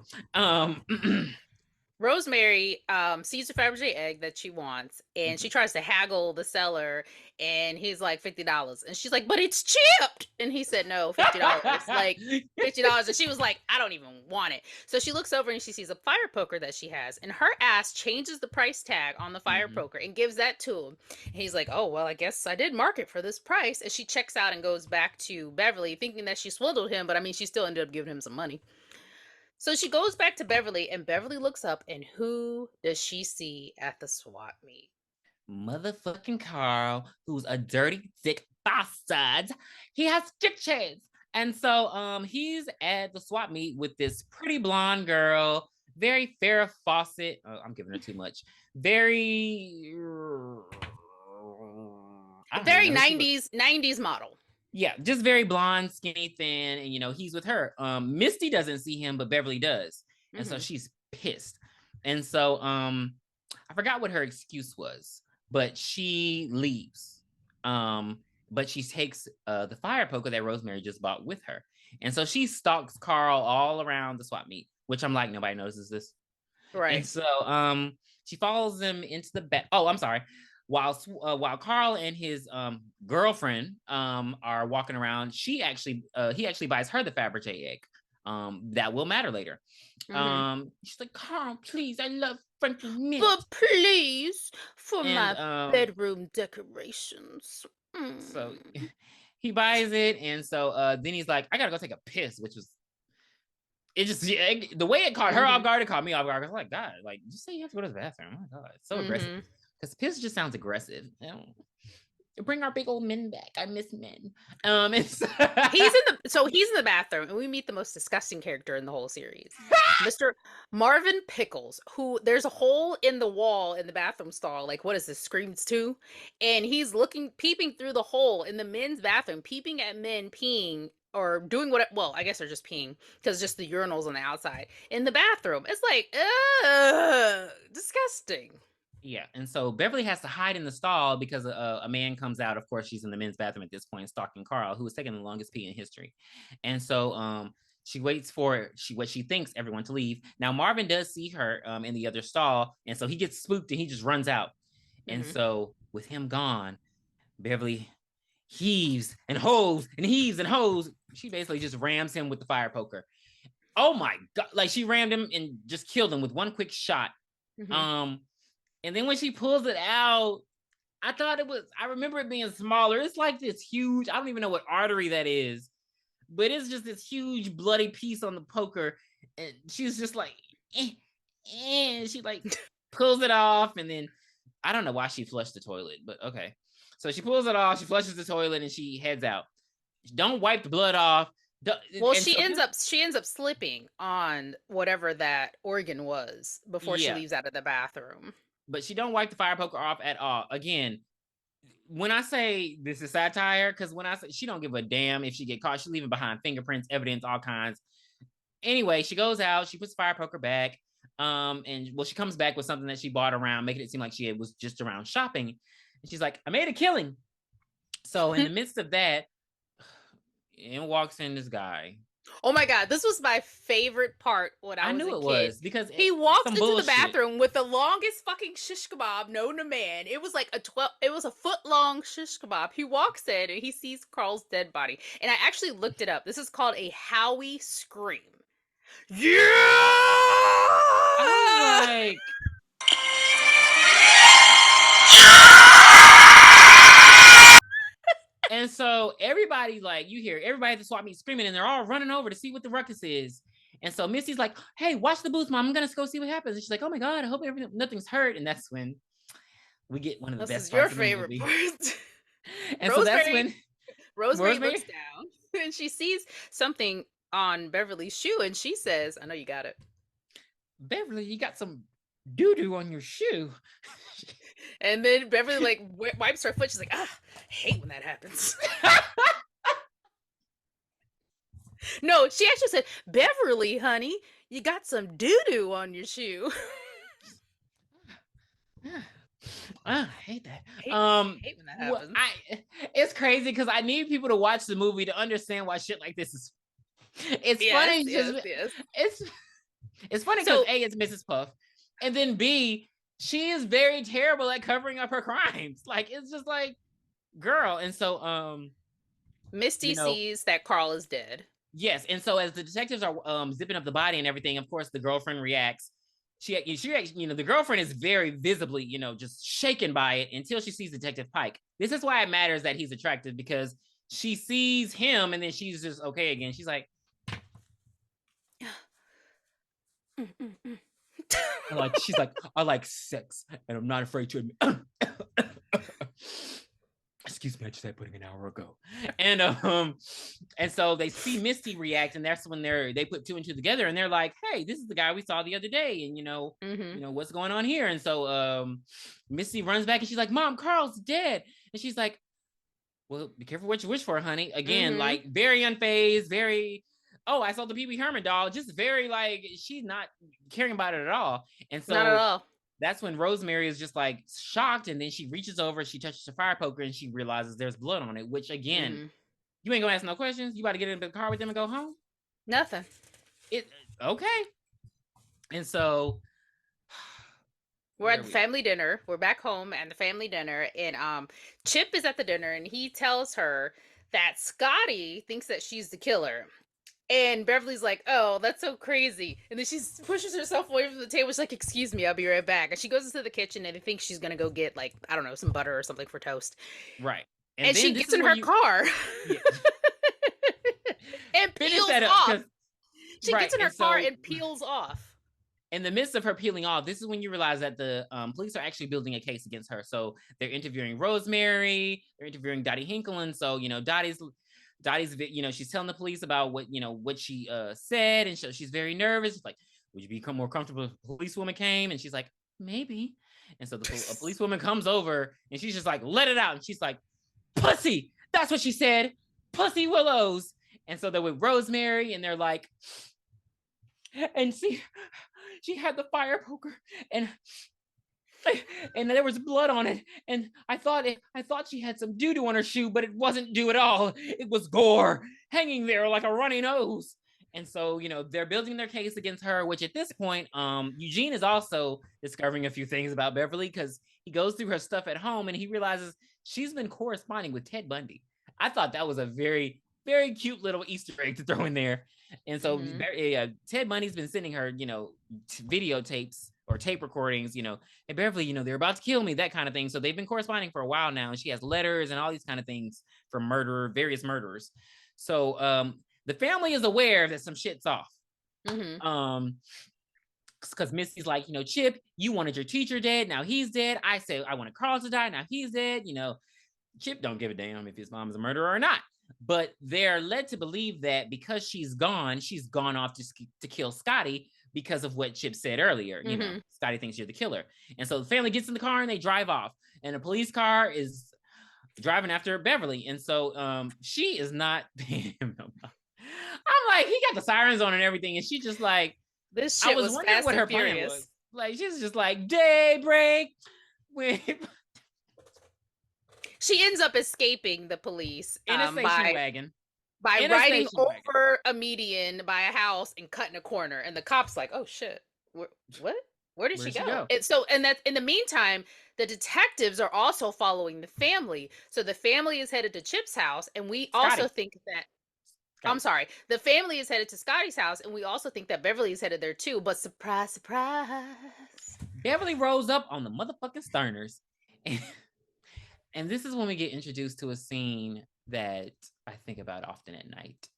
S1: Rosemary sees the Fabergé egg that she wants, and she tries to haggle the seller, and he's like $50, and she's like, but it's chipped, and he said no, $50, like $50, and she was like, I don't even want it. So she looks over and she sees a fire poker that she has, and her ass changes the price tag on the fire poker and gives that to him. And he's like, oh well, I guess I did mark it for this price. And she checks out and goes back to Beverly, thinking that she swindled him, but I mean, she still ended up giving him some money. So she goes back to Beverly, and Beverly looks up, and who does she see at the swap meet?
S2: Motherfucking Carl, who's a dirty, sick bastard. He has stitches. And so he's at the swap meet with this pretty blonde girl, very Farrah Fawcett. Oh, I'm giving her too much. Very 90s model. Yeah, just very blonde, skinny, thin, and he's with her. Misty doesn't see him, but Beverly does, and so she's pissed. And so I forgot what her excuse was, but she leaves. But she takes the fire poker that Rosemary just bought with her, and so she stalks Carl all around the swap meet, which I'm like, nobody notices this, right? And so she follows him into the back. Oh, I'm sorry. While Carl and his girlfriend are walking around, he actually buys her the Fabergé egg that will matter later. She's like, Carl, please, I love French mint.
S1: But please, for my bedroom decorations.
S2: So he buys it, and so then he's like, I gotta go take a piss, which was the way it caught her off guard, it caught me off guard. I was like, God, like, just say you have to go to the bathroom. Oh my God, it's so aggressive. Because piss just sounds aggressive. Bring our big old men back. I miss men. He's
S1: in the bathroom, and we meet the most disgusting character in the whole series, Mr. Marvin Pickles. Who there's a hole in the wall in the bathroom stall. Like, what is this? Screams 2, and he's peeping through the hole in the men's bathroom, peeping at men peeing or doing what. Well, I guess they're just peeing because just the urinals on the outside in the bathroom. It's like, disgusting.
S2: Yeah, and so Beverly has to hide in the stall because a man comes out. Of course, she's in the men's bathroom at this point, stalking Carl, who was taking the longest pee in history. And so she waits for what she thinks everyone to leave. Now Marvin does see her in the other stall, and so he gets spooked and he just runs out. And so with him gone, Beverly heaves and hoes and heaves and hoes. She basically just rams him with the fire poker. Oh my God! Like she rammed him and just killed him with one quick shot. And then when she pulls it out, I remember it being smaller. It's like this huge, I don't even know what artery that is, but it's just this huge bloody piece on the poker. And she's just like, and she like pulls it off. And then I don't know why she flushed the toilet, but okay. So she pulls it off, she flushes the toilet, and she heads out. Don't wipe the blood off.
S1: Well, she ends up slipping on whatever that organ was before she leaves out of the bathroom.
S2: But she don't wipe the fire poker off at all. Again, when I say this is satire, because when I say she don't give a damn if she get caught, she's leaving behind fingerprints, evidence, all kinds. Anyway, she goes out, she puts the fire poker back, and she comes back with something that she bought around, making it seem like she was just around shopping. And she's like, I made a killing. So in the midst of that, in walks in this guy.
S1: Oh my God, this was my favorite part when I was a kid.
S2: Was because
S1: he walked into the bathroom with the longest fucking shish kebab known to man. It was like it was a foot long shish kebab. He walks in and he sees Carl's dead body. And I actually looked it up. This is called a Howie scream. Yeah!
S2: I'm like... And so everybody, like, you hear everybody at the swap meet screaming, and they're all running over to see what the ruckus is. And so Missy's like, hey, watch the booth, Mom. I'm going to go see what happens. And she's like, oh my God, I hope nothing's hurt. And that's when we get one of the best parts of the movie. This is your favorite part. And so that's when
S1: Rosemary looks down and she sees something on Beverly's shoe, and she says, I know you got it.
S2: Beverly, you got some doo-doo on your shoe.
S1: And then Beverly like wipes her foot. She's like, I hate when that happens. No, she actually said, Beverly, honey, you got some doo-doo on your shoe.
S2: I hate that.
S1: I hate when that happens.
S2: It's crazy because I need people to watch the movie to understand why shit like this is. It's funny. Yes. It's funny because A, it's Mrs. Puff, and then B, she is very terrible at covering up her crimes. Like, it's just like, girl. And so
S1: Misty sees that Carl is dead.
S2: Yes. And so as the detectives are zipping up the body and everything, of course the girlfriend reacts. She the girlfriend is very visibly, just shaken by it until she sees Detective Pike. This is why it matters that he's attractive, because she sees him and then she's just okay again. She's like, she's like, I like sex and I'm not afraid to admit. Excuse me, I just had pudding an hour ago. And so they see Misty react, and that's when they put two and two together, and they're like, hey, this is the guy we saw the other day, and what's going on here? And so Misty runs back and she's like, Mom, Carl's dead. And she's like, well, be careful what you wish for, honey. Again, like very unfazed, very, oh, I saw the Pee Wee Herman doll, just very like, she's not caring about it at all. And so
S1: not at all.
S2: That's when Rosemary is just like shocked, and then she reaches over, she touches the fire poker, and she realizes there's blood on it, which again, you ain't gonna ask no questions. You about to get in the car with them and go home?
S1: Nothing.
S2: Okay. And so
S1: we're at the family dinner. We're back home at the family dinner, and Chip is at the dinner, and he tells her that Scotty thinks that she's the killer. And Beverly's like, oh, that's so crazy. And then she pushes herself away from the table. She's like, excuse me, I'll be right back. And she goes into the kitchen and I think she's going to go get, like, I don't know, some butter or something for toast.
S2: Right.
S1: And she gets in her car. Yeah. And peels off. She gets in her car and peels off.
S2: In the midst of her peeling off, this is when you realize that the police are actually building a case against her. So they're interviewing Rosemary. They're interviewing Dottie Hinkle. And so, Dottie's, she's telling the police about what she said, and so she's very nervous. She's like, would you become more comfortable if a policewoman came? And she's like, maybe. And so a policewoman comes over, and she's just like, let it out. And she's like, pussy. That's what she said. Pussy Willows. And so they're with Rosemary, and they're like, and she had the fire poker, and there was blood on it, and I thought she had some doo-doo on her shoe, but it wasn't doo at all. It was gore hanging there like a runny nose. And so, they're building their case against her, which at this point, Eugene is also discovering a few things about Beverly, because he goes through her stuff at home and he realizes she's been corresponding with Ted Bundy. I thought that was a very, very cute little Easter egg to throw in there. And so Ted Bundy's been sending her, videotapes or tape recordings, hey, Beverly, they're about to kill me, that kind of thing. So they've been corresponding for a while now, and she has letters and all these kind of things from various murderers. So the family is aware that some shit's off. Because Missy's like, Chip, you wanted your teacher dead, now he's dead. I say I wanted Carl to die, now he's dead. Chip don't give a damn if his mom is a murderer or not. But they're led to believe that because she's gone off to kill Scotty because of what Chip said earlier. Scotty thinks you're the killer. And so the family gets in the car and they drive off. And a police car is driving after Beverly. And so she is not paying him no mind. I'm like, he got the sirens on and everything. And she just like,
S1: this shit was wondering what her plan was.
S2: Like, she's just like, daybreak.
S1: She ends up escaping the police
S2: in a station wagon.
S1: By riding over a median by a house and cutting a corner. And the cop's like, oh shit, what? Where did she go? And that's in the meantime, the detectives are also following the family. So the family is headed to Chip's house, and we also think that I'm sorry, the family is headed to Scotty's house, and we also think that Beverly is headed there too. But surprise, surprise,
S2: Beverly rolls up on the motherfucking Sterners. And this is when we get introduced to a scene that I think about often at night.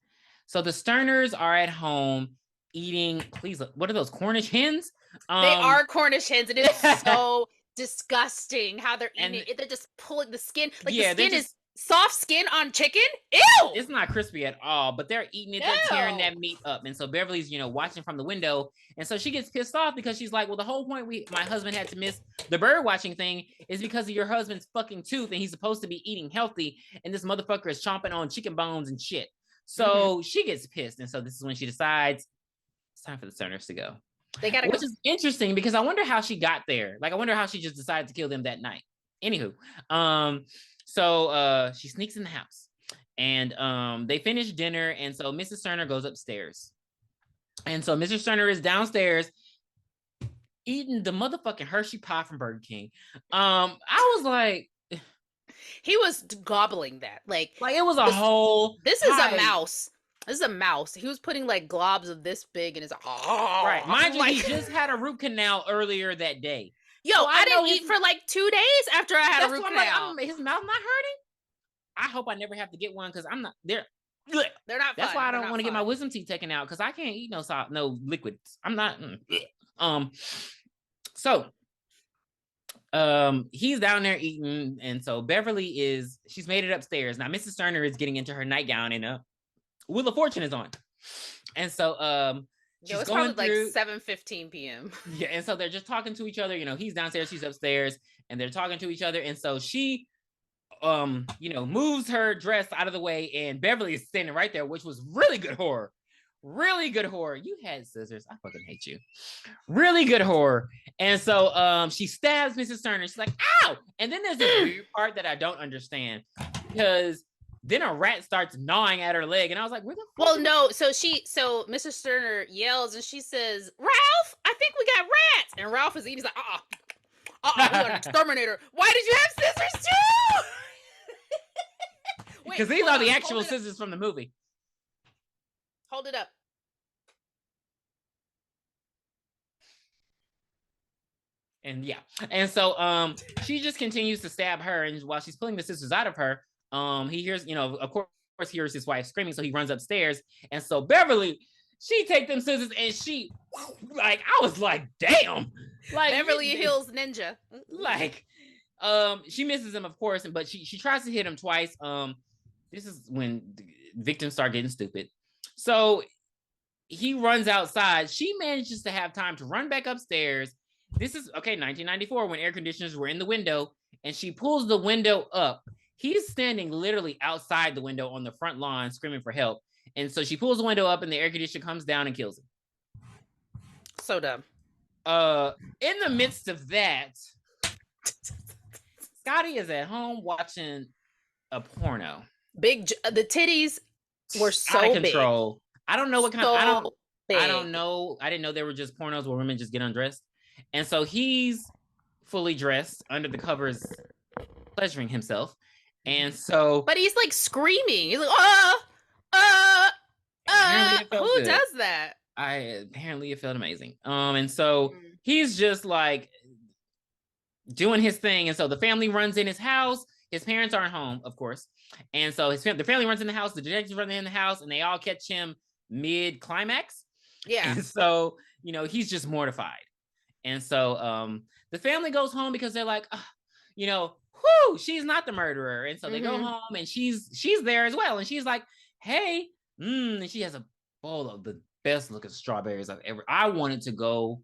S2: So the Sterners are at home eating, please, what are those, Cornish hens?
S1: They are Cornish hens. It is so disgusting how they're eating it. They're just pulling the skin. Like the skin is soft skin on chicken. Ew!
S2: It's not crispy at all, but they're eating it. They're tearing that meat up. And so Beverly's, watching from the window. And so she gets pissed off because she's like, well, the whole point my husband had to miss the bird watching thing is because of your husband's fucking tooth, and he's supposed to be eating healthy, and this motherfucker is chomping on chicken bones and shit. So she gets pissed. And so this is when she decides it's time for the Sterners to go.
S1: They gotta
S2: Which is interesting because I wonder how she got there. Like, I wonder how she just decided to kill them that night. Anywho, so she sneaks in the house, and they finish dinner, and so Mrs. Sterner goes upstairs. And so Mr. Sterner is downstairs eating the motherfucking Hershey pie from Burger King. I was like,
S1: he was gobbling that. Like
S2: it was a whole
S1: This is a mouse. This is a mouse. He was putting like globs of this big, and it's
S2: right. Mind you, he just had a root canal earlier that day.
S1: Yo, so I didn't eat for like 2 days after I had a root canal.
S2: Like, his mouth not hurting? I hope I never have to get one because I'm not there.
S1: They're not.
S2: That's
S1: fun.
S2: why I don't want to get my wisdom teeth taken out because I can't eat no liquids. I'm not. So he's down there eating, and so Beverly she's made it upstairs. Now Mrs. Sterner is getting into her nightgown, and Wheel of Fortune is on, and so
S1: it's probably like 7:15 p.m.
S2: Yeah, and so they're just talking to each other. He's downstairs, she's upstairs, and they're talking to each other. And so she, moves her dress out of the way, and Beverly is standing right there, which was really good horror. Really good horror. You had scissors. I fucking hate you. Really good horror. And so she stabs Mrs. Sterner. She's like, ow! And then there's this weird part that I don't understand because then a rat starts gnawing at her leg, and I was like, "Where the fuck?"
S1: Well, no. So Mrs. Sterner yells, and she says, "Ralph, I think we got rats." And Ralph is eating. He's like, we got an exterminator. Why did you have scissors too?
S2: Because these are the actual scissors from the movie.
S1: Hold it up.
S2: And yeah, and so she just continues to stab her, and while she's pulling the scissors out of her, he hears, of course, hears his wife screaming, so he runs upstairs, and so Beverly, she take them scissors, and she, like, I was like, damn, like
S1: Beverly Hills Ninja,
S2: like, she misses him, of course, but she tries to hit him twice. This is when victims start getting stupid, so he runs outside. She manages to have time to run back upstairs. This is 1994, when air conditioners were in the window, and she pulls the window up. He's standing literally outside the window on the front lawn screaming for help. And so she pulls the window up, and the air conditioner comes down and kills him.
S1: So dumb.
S2: In the midst of that, Scotty is at home watching a porno.
S1: The titties were so
S2: out of control. Big. I don't know what kind of I don't know. I didn't know they were just pornos where women just get undressed. And so he's fully dressed under the covers, pleasuring himself. And so,
S1: but he's like screaming. He's like, who does that?
S2: Apparently it felt amazing. And so he's just like doing his thing. And so the family runs in his house. His parents aren't home, of course. And so the family runs in the house. The detectives run in the house, and they all catch him mid-climax.
S1: Yeah.
S2: And so, he's just mortified. And so the family goes home because they're like, whoo, she's not the murderer. And so they go home, and she's there as well. And she's like, hey, and she has a bowl of the best looking strawberries I wanted to go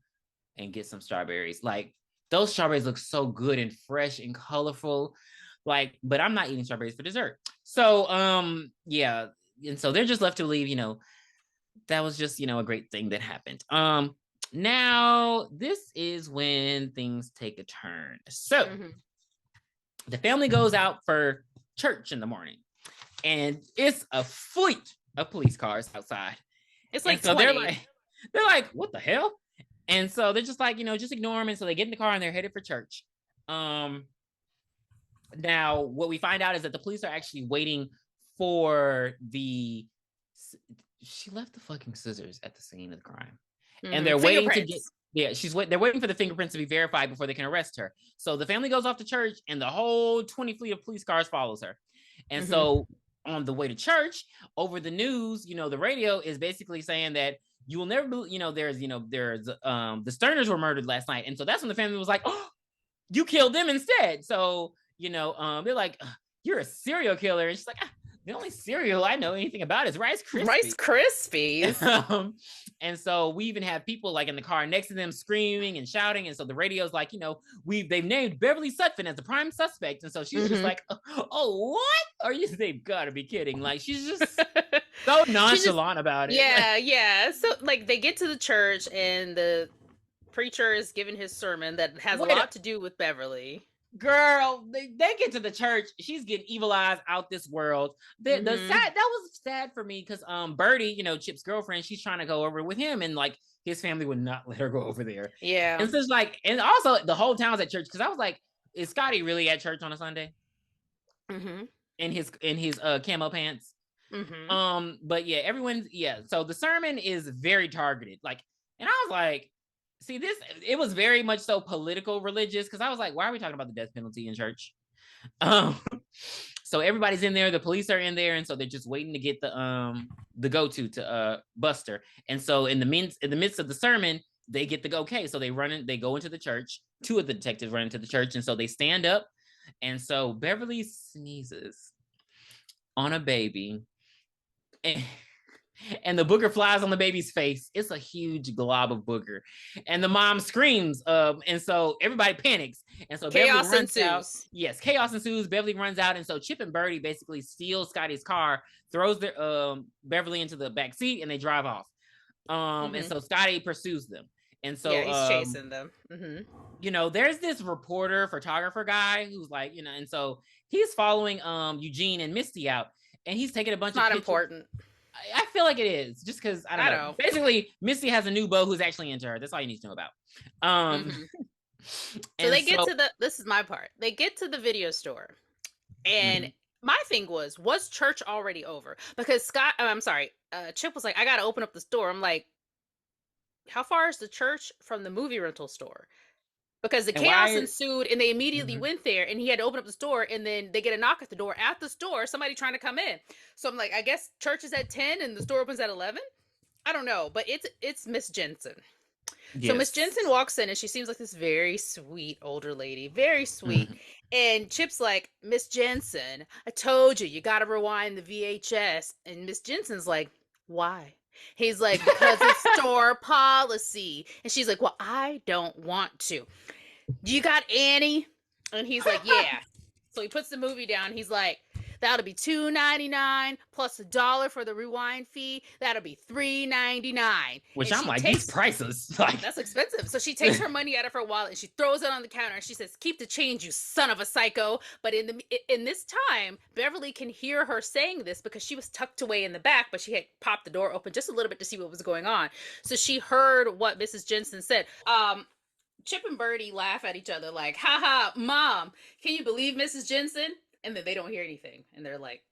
S2: and get some strawberries. Like, those strawberries look so good and fresh and colorful. Like, but I'm not eating strawberries for dessert. So, yeah. And so they're just left to believe, that was just, a great thing that happened. Now this is when things take a turn. So the family goes out for church in the morning, and it's a fleet of police cars outside.
S1: It's like,
S2: so they're like, what the hell? And so they're just like, just ignore them. And so they get in the car and they're headed for church. Now what we find out is that the police are actually waiting for she left the fucking scissors at the scene of the crime. And they're waiting to get, they're waiting for the fingerprints to be verified before they can arrest her. So the family goes off to church, and the whole 20 fleet of police cars follows her. And so on the way to church, over the news, the radio is basically saying that you will never believe, there's the Sterners were murdered last night. And so that's when the family was like, oh, you killed them instead. So, they're like, you're a serial killer. And she's like, the only cereal I know anything about is Rice Krispies.
S1: Rice Krispies.
S2: And so we even have people like in the car next to them screaming and shouting. And so the radio's like, they've named Beverly Sutphin as the prime suspect. And so she's just like, oh, what? Are you? They've got to be kidding. Like, she's just so nonchalant about it.
S1: Yeah. So like they get to the church, and the preacher is giving his sermon that has a lot to do with Beverly.
S2: Girl, they get to the church. She's getting evil eyes out this world. That was sad for me because Birdie, Chip's girlfriend, she's trying to go over with him, and like his family would not let her go over there.
S1: Yeah.
S2: And so it's like, and also the whole town's at church, because I was like, is Scotty really at church on a Sunday? In his camo pants. But yeah, so the sermon is very targeted. Like, and I was like, see, it was very much so political religious, because I was like, why are we talking about the death penalty in church? So everybody's in there, the police are in there, and so they're just waiting to get the go-to Buster. And so in the midst of the sermon, they get the okay. So they go into the church. Two of the detectives run into the church, and so they stand up. And so Beverly sneezes on a baby, and the booger flies on the baby's face. It's a huge glob of booger, and the mom screams, and so everybody panics, and so
S1: chaos ensues.
S2: Yes, chaos ensues. Beverly runs out, and so Chip and Birdie basically steal Scotty's car, throws Beverly into the back seat, and they drive off. And so Scotty pursues them, and so
S1: he's chasing them.
S2: There's this photographer guy who's like, and so he's following Eugene and Misty out, and he's taking a bunch of pictures. Not important. I feel like it is, just because I don't know. Basically, Misty has a new beau who's actually into her. That's all you need to know about.
S1: So they get to this is my part. They get to the video store, and my thing was church already over? Because Chip was like, I gotta open up the store. I'm like, how far is the church from the movie rental store? Because the chaos ensued, and they immediately went there, and he had to open up the store, and then they get a knock at the door. At the store, somebody trying to come in. So I'm like, I guess church is at 10 and the store opens at 11? I don't know, but it's Miss Jensen. Yes. So Miss Jensen walks in, and she seems like this very sweet older lady. Very sweet. And Chip's like, Miss Jensen, I told you gotta rewind the VHS. And Miss Jensen's like, why? He's like, because it's store policy. And she's like, well, I don't want to. You got Annie? And he's like, yeah. So he puts the movie down. He's like, that'll be $2.99 plus $1 for the rewind fee. That'll be $3.99.
S2: Which I'm like, these prices.
S1: That's expensive. So she takes her money out of her wallet and she throws it on the counter, and she says, keep the change, you son of a psycho. But in this time, Beverly can hear her saying this because she was tucked away in the back, but she had popped the door open just a little bit to see what was going on. So she heard what Mrs. Jensen said. Chip and Birdie laugh at each other like, haha, Mom, can you believe Mrs. Jensen? And then they don't hear anything. And they're like,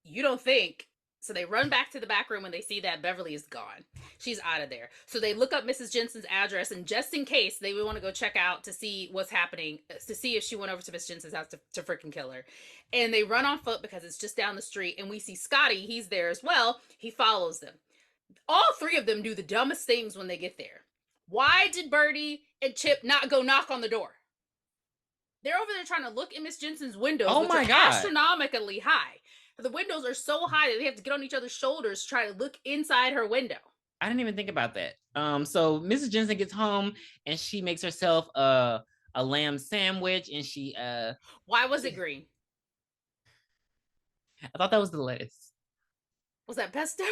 S1: you don't think So they run back to the back room when they see that Beverly is gone. She's out of there. So they look up Mrs. Jensen's address, and just in case they would want to go check out to see what's happening, to see if she went over to Miss Jensen's house to freaking kill her. And they run on foot because it's just down the street, and we see Scotty. He's there as well. He follows them. All three of them do the dumbest things when they get there. Why did Birdie and Chip not go knock on the door? They're over there trying to look in Miss Jensen's windows, which are astronomically high. The windows are so high that they have to get on each other's shoulders to try to look inside her window.
S2: I didn't even think about that. So Mrs. Jensen gets home and she makes herself a lamb sandwich, and she
S1: Why was it green?
S2: I thought that was the lettuce.
S1: Was that pesto?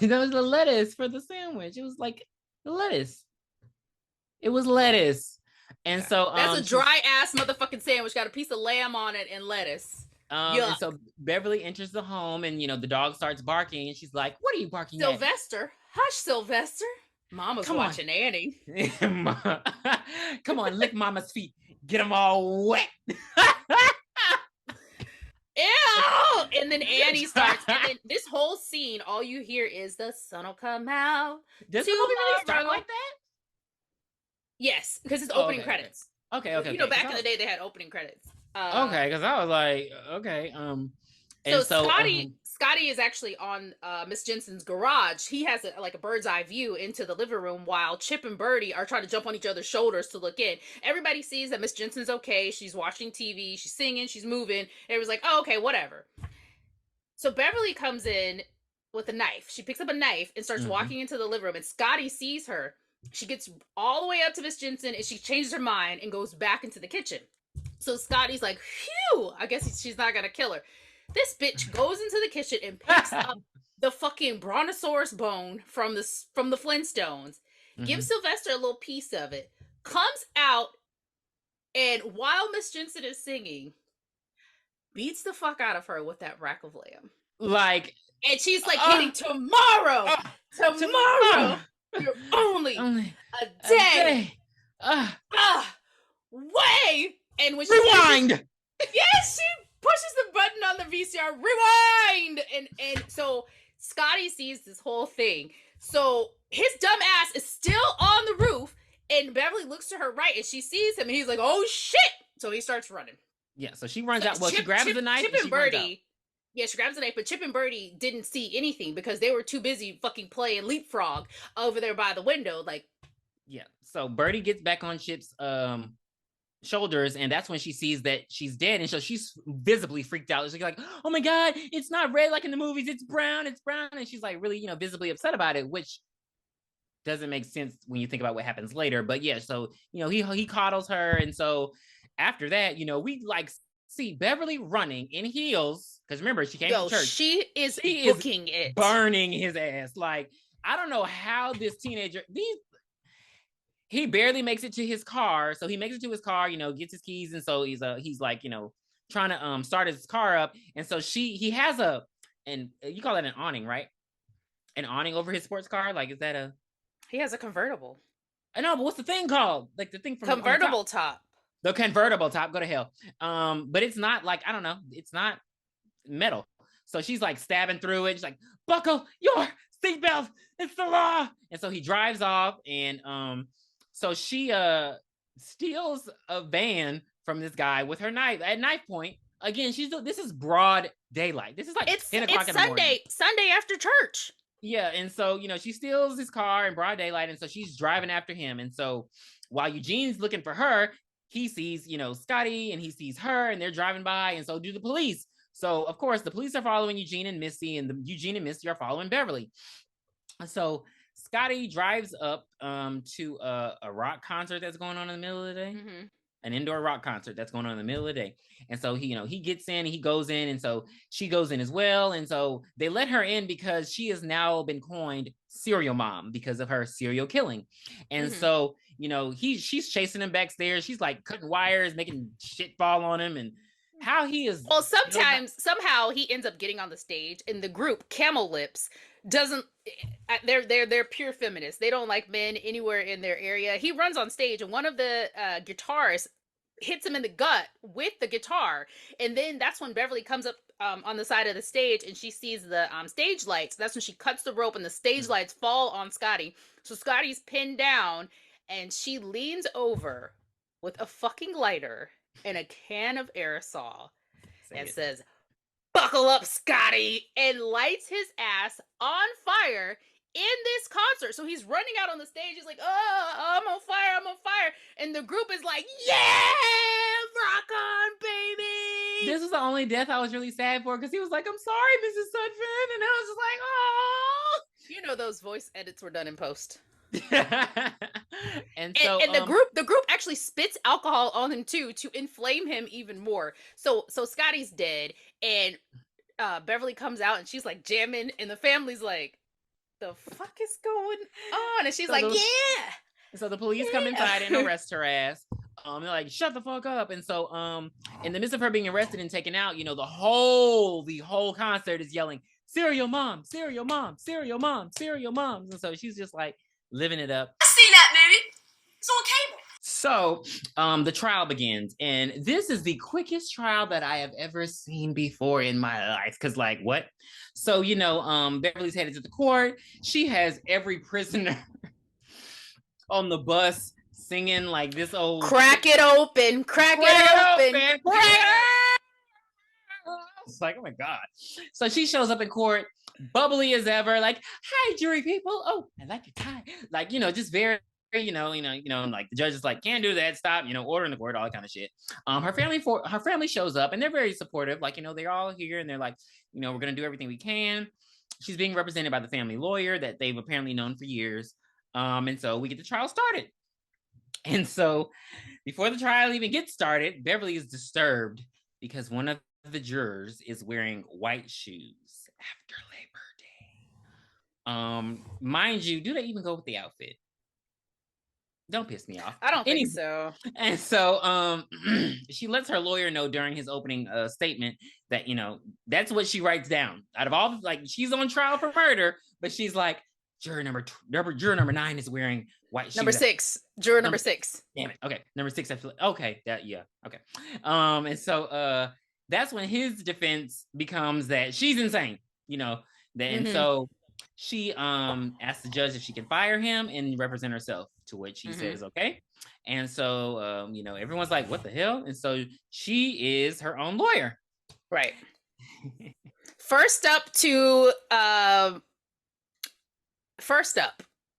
S2: That was the lettuce for the sandwich. It was like the lettuce. It was lettuce. And so
S1: that's a dry ass motherfucking sandwich. Got a piece of lamb on it and lettuce.
S2: And so Beverly enters the home, and the dog starts barking, and she's like, "What are you barking at?"
S1: Sylvester, hush, Sylvester. Mama's watching Annie.
S2: Come on, lick Mama's feet. Get them all wet.
S1: Ew! And then Annie starts, and then this whole scene, all you hear is the sun will come out.
S2: Does the movie really start like that?
S1: Yes, because it's opening credits.
S2: Okay.
S1: Back in the day, they had opening credits.
S2: Okay, because I was like, okay.
S1: Scotty is actually on Miss Jensen's garage. He has a bird's eye view into the living room, while Chip and Birdie are trying to jump on each other's shoulders to look in. Everybody sees that Miss Jensen's okay. She's watching TV. She's singing. She's moving. Everyone's like, oh, okay, whatever. So Beverly comes in with a knife. She picks up a knife and starts walking into the living room, and Scotty sees her. She gets all the way up to Miss Jensen, and she changes her mind and goes back into the kitchen. So Scotty's like, phew, I guess she's not gonna kill her. This bitch goes into the kitchen and picks up the fucking brontosaurus bone from the Flintstones, gives Sylvester a little piece of it, comes out, and while Miss Jensen is singing, beats the fuck out of her with that rack of lamb. And she's like, hitting tomorrow. You're only a day way. And when she
S2: rewind.
S1: Yes, she pushes the button on the VCR. Rewind. And so Scotty sees this whole thing. So his dumb ass is still on the roof, and Beverly looks to her right, and she sees him, and he's like, "Oh shit!" So he starts running.
S2: Yeah. So she runs out. Well, she grabs the knife.
S1: Chip and Birdie. Yeah, she grabs the knife, but Chip and Birdie didn't see anything because they were too busy fucking playing leapfrog over there by the window.
S2: Yeah. So Birdie gets back on Chip's shoulders, and that's when she sees that she's dead, and so she's visibly freaked out. She's like, "Oh my god, it's not red like in the movies. It's brown. And she's like really, visibly upset about it, which doesn't make sense when you think about what happens later. But yeah, so he coddles her, and so after that, we see Beverly running in heels, because remember, she came to church.
S1: She is booking it,
S2: burning his ass. I don't know how this teenager, he barely makes it to his car. So he makes it to his car, gets his keys, and so he's like, trying to start his car up. And so he has and you call that an awning, right? An awning over his sports car? Is that
S1: he has a convertible.
S2: I know, but what's the thing called? The thing from
S1: convertible top.
S2: The convertible top, go to hell. But it's not I don't know, it's not metal. So she's stabbing through it. She's like, buckle your seatbelt, it's the law. And so he drives off, and so she steals a van from this guy with her knife at knife point. Again, this is broad daylight. This is it's 10 o'clock in the morning.
S1: Sunday after church.
S2: Yeah, and so she steals his car in broad daylight, and so she's driving after him. And so while Eugene's looking for her, he sees, Scotty, and he sees her, and they're driving by, and so do the police. So, of course, the police are following Eugene and Misty, and Eugene and Misty are following Beverly. So Scotty drives up to a rock concert that's going on in the middle of the day. An indoor rock concert that's going on in the middle of the day. And so he gets in, he goes in, and so she goes in as well. And so they let her in because she has now been coined serial mom because of her serial killing. And so, she's chasing him backstairs. She's cutting wires, making shit fall on him, and how he is.
S1: Well, somehow he ends up getting on the stage, and the group Camel Lips doesn't. They're pure feminists. They don't like men anywhere in their area. He runs on stage, and one of the guitarists hits him in the gut with the guitar, and then that's when Beverly comes up on the side of the stage, and she sees the stage lights. That's when she cuts the rope, and the stage lights fall on Scotty. So Scotty's pinned down, and she leans over with a fucking lighter and a can of aerosol and says, "Buckle up, Scotty," and lights his ass on fire in this concert. So he's running out on the stage. He's like, "Oh, I'm on fire, I'm on fire." And the group is like, "Yeah, rock on, baby."
S2: This was the only death I was really sad for, because he was like, "I'm sorry, Mrs. Sutphin." And I was just like, "Oh."
S1: You know those voice edits were done in post.
S2: and so
S1: the group actually spits alcohol on him too, to inflame him even more. So Scotty's dead, and Beverly comes out, and she's like jamming, and the family's like, "The fuck is going on?" And she's like, "Yeah."
S2: So the police come inside and arrest her ass. They're like, "Shut the fuck up." And so in the midst of her being arrested and taken out, the whole concert is yelling, "Serial mom, serial mom, serial mom, serial moms." And so she's just like living it up.
S4: I seen that movie. It's on cable.
S2: So the trial begins, and this is the quickest trial that I have ever seen before in my life. Because, like, what? So, Beverly's headed to the court. She has every prisoner on the bus singing like this old
S1: "Crack it open, crack it open."
S2: It's like, oh my God. So she shows up in court, bubbly as ever, like, "Hi, jury people. Oh, I like your tie." Like, just very, like the judge is like, "Can't do that. Stop." Order in the court, all that kind of shit. Her family shows up, and they're very supportive. Like, they're all here, and they're like, "We're gonna do everything we can." She's being represented by the family lawyer that they've apparently known for years. And so we get the trial started. And so before the trial even gets started, Beverly is disturbed because one of the jurors is wearing white shoes after Labor Day. Mind you, do they even go with the outfit? Don't piss me off.
S1: I don't think so.
S2: And so she lets her lawyer know during his opening statement that, that's what she writes down. Out of all, like, she's on trial for murder, but she's like, juror number 9 is wearing white shoes.
S1: Number 6. Juror number 6.
S2: Damn it. Okay. Number 6. I feel like, okay. Okay. And so that's when his defense becomes that she's insane, and so she asks the judge if she can fire him and represent herself, to which he says okay. And so everyone's like, "What the hell?" And so she is her own lawyer.
S1: Right. First up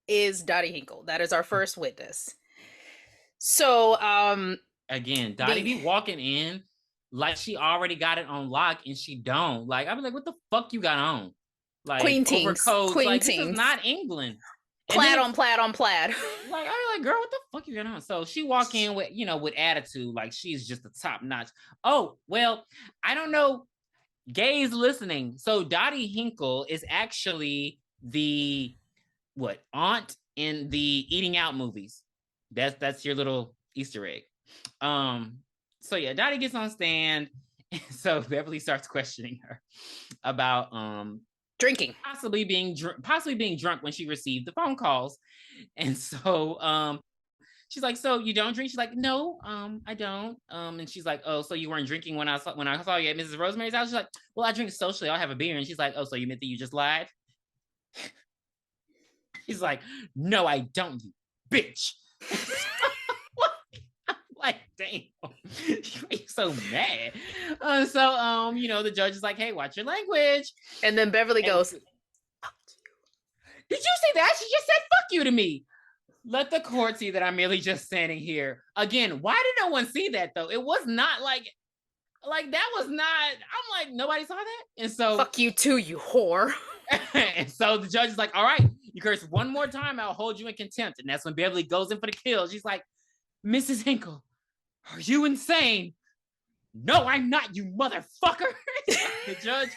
S1: is Dottie Hinkle. That is our first witness. So
S2: again, Dottie be walking in like she already got it on lock, and she don't. Like, I'd be like, "What the fuck you got on?" Like,
S1: Queen teens.
S2: Like, this is not England.
S1: Plaid on plaid on plaid.
S2: Like, I'm like, "Girl, what the fuck you got on?" So she walk in with, with attitude, like she's just the top notch. Oh, well, I don't know, gays listening. So Dottie Hinkle is actually the aunt in the Eating Out movies. That's your little Easter egg. So yeah, Dottie gets on stand, and so Beverly starts questioning her about
S1: drinking,
S2: possibly being drunk when she received the phone calls. And so she's like, "So you don't drink?" She's like, "No, I don't." And she's like, "Oh, so you weren't drinking when I saw you at Mrs. Rosemary's house?" She's like, "Well, I drink socially. I'll have a beer." And she's like, "Oh, so you meant that you just lied?" He's like, "No, I don't, you bitch." Like, damn, you're so mad. So the judge is like, "Hey, watch your language."
S1: And then Beverly goes, "Fuck
S2: you." Did you see that? She just said "fuck you" to me. Let the court see that I'm merely just standing here. Again, why did no one see that though? It was not like that was not. I'm like, nobody saw that. And so,
S1: "Fuck you too, you whore."
S2: And so the judge is like, "All right, you curse one more time, I'll hold you in contempt." And that's when Beverly goes in for the kill. She's like, "Mrs. Hinkle, are you insane?" "No, I'm not, you motherfucker." The judge,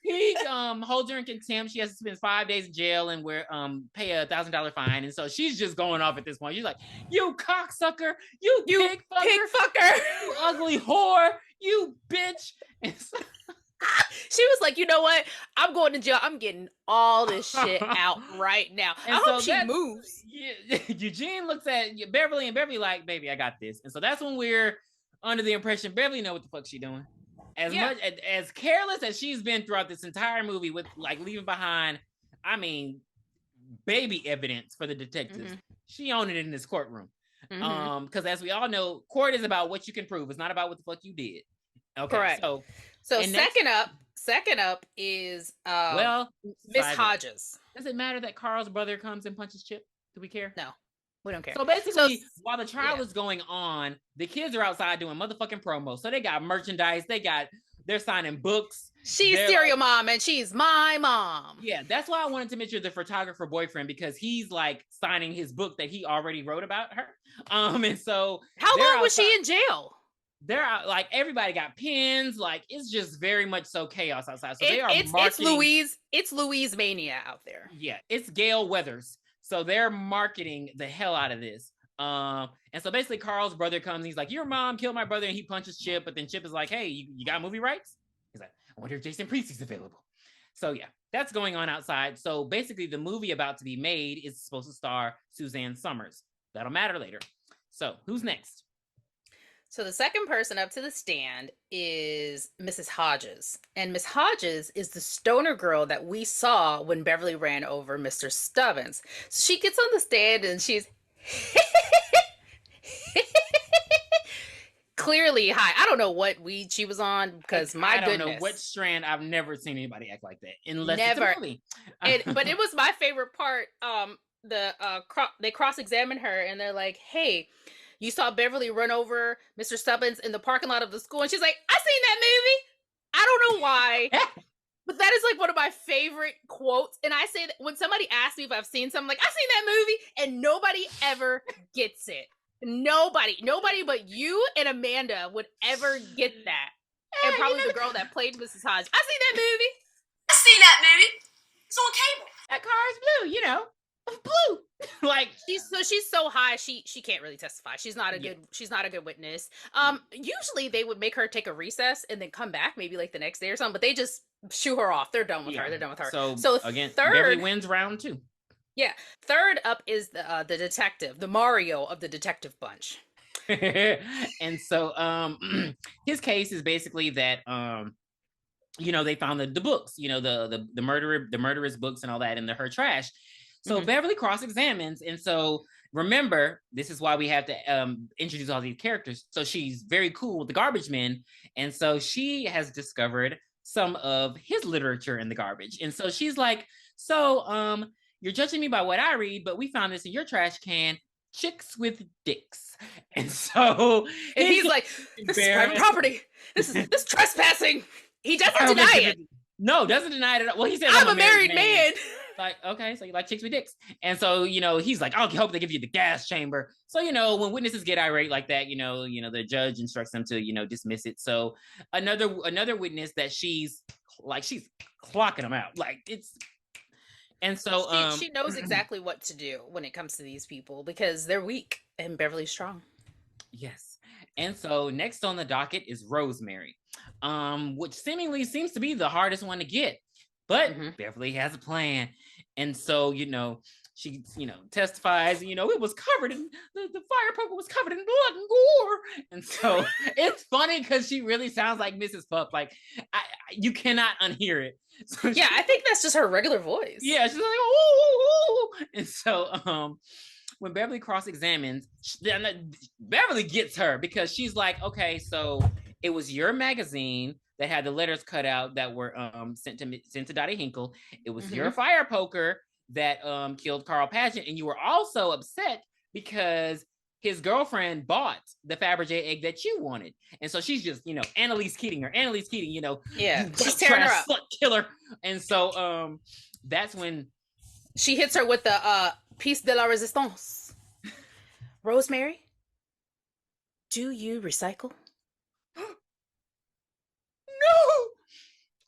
S2: he holds her in contempt. She has to spend 5 days in jail and pay $1,000 fine. And so she's just going off at this point. She's like, "You cocksucker, you pig fucker, you ugly whore, you bitch." And so,
S1: she was like, "You know what? I'm going to jail. I'm getting all this shit out right now." And I hope she moves.
S2: Eugene looks at Beverly, and Beverly like, "Baby, I got this." And so that's when we're under the impression Beverly know what the fuck she doing. As much as careless as she's been throughout this entire movie with like leaving behind, I mean, baby evidence for the detectives. She owned it in this courtroom. Because as we all know, court is about what you can prove. It's not about what the fuck you did. Okay.
S1: Correct. So second up is Miss Hodges.
S2: Does it matter that Carl's brother comes and punches Chip? Do we care?
S1: No. We don't care.
S2: So basically, while the trial is going on, the kids are outside doing motherfucking promos. So they got merchandise. They're signing books.
S1: She's Serial Mom and she's my mom.
S2: Yeah, that's why I wanted to mention the photographer boyfriend, because he's like signing his book that he already wrote about her. And so
S1: how long was she in jail?
S2: They're out, like everybody got pins. Like it's just very much so chaos outside. So they are marketing.
S1: It's Louise Mania out there.
S2: Yeah, it's Gail Weathers. So they're marketing the hell out of this. And so basically Carl's brother comes and he's like, your mom killed my brother, and he punches Chip, but then Chip is like, hey, you got movie rights? He's like, I wonder if Jason Priestley's available. So yeah, that's going on outside. So basically the movie about to be made is supposed to star Suzanne Summers. That'll matter later. So who's next?
S1: So the second person up to the stand is Mrs. Hodges. And Miss Hodges is the stoner girl that we saw when Beverly ran over Mr. Stubbins. So she gets on the stand and she's clearly high. I don't know what weed she was on, because I don't know
S2: what strand. I've never seen anybody act like that unless it's a movie.
S1: But it was my favorite part. They cross-examine her and they're like, hey, you saw Beverly run over Mr. Stubbins in the parking lot of the school. And she's like, I seen that movie. I don't know why. But that is like one of my favorite quotes. And I say that when somebody asks me if I've seen something, like, I've seen that movie, and nobody ever gets it. Nobody but you and Amanda would ever get that. And probably the girl that played Mrs. Hodge. I've seen that movie.
S4: I've seen that movie. It's on cable.
S2: That car is blue, blue. Like
S1: she's so high she can't really testify. She's not a good witness. Usually they would make her take a recess and then come back maybe like the next day or something, but they just shoo her off. They're done with her. So
S2: again,
S1: third,
S2: Beverly wins round 2.
S1: Yeah. Third up is the detective, the Mario of the detective bunch.
S2: And so his case is basically that they found the books, the murderous books and all that in her trash. So Beverly cross-examines, and so remember, this is why we have to introduce all these characters. So she's very cool with the garbage men, and so she has discovered some of his literature in the garbage. And so she's like, so you're judging me by what I read, but we found this in your trash can, Chicks with Dicks. And so
S1: and he's like, this is private property. This trespassing. He doesn't deny it.
S2: No, doesn't deny it. Well, he said,
S1: I'm a married man.
S2: Like, okay, so you like chicks with dicks. And so, he's like, I hope they give you the gas chamber. So, when witnesses get irate like that, the judge instructs them to, dismiss it. So another witness that she's clocking them out. Like and so
S1: she knows exactly what to do when it comes to these people because they're weak and Beverly's strong.
S2: Yes. And so next on the docket is Rosemary, which seemingly seems to be the hardest one to get. But Beverly has a plan. And so, she, testifies, it was covered in, the fire poker was covered in blood and gore. And so it's funny because she really sounds like Mrs. Puff. Like, you cannot unhear it. So
S1: I think that's just her regular voice.
S2: Yeah, she's like, oh. And so when Beverly cross-examines, Beverly gets her because she's like, okay, so it was your magazine that had the letters cut out that were sent to Dottie Hinkle. It was your fire poker that killed Carl Pageant, and you were also upset because his girlfriend bought the Fabergé egg that you wanted, and so she's just Annalise Keating,
S1: she's tearing her up,
S2: slut killer. And so that's when
S1: she hits her with the piece de la resistance. Rosemary, do you recycle?
S2: No,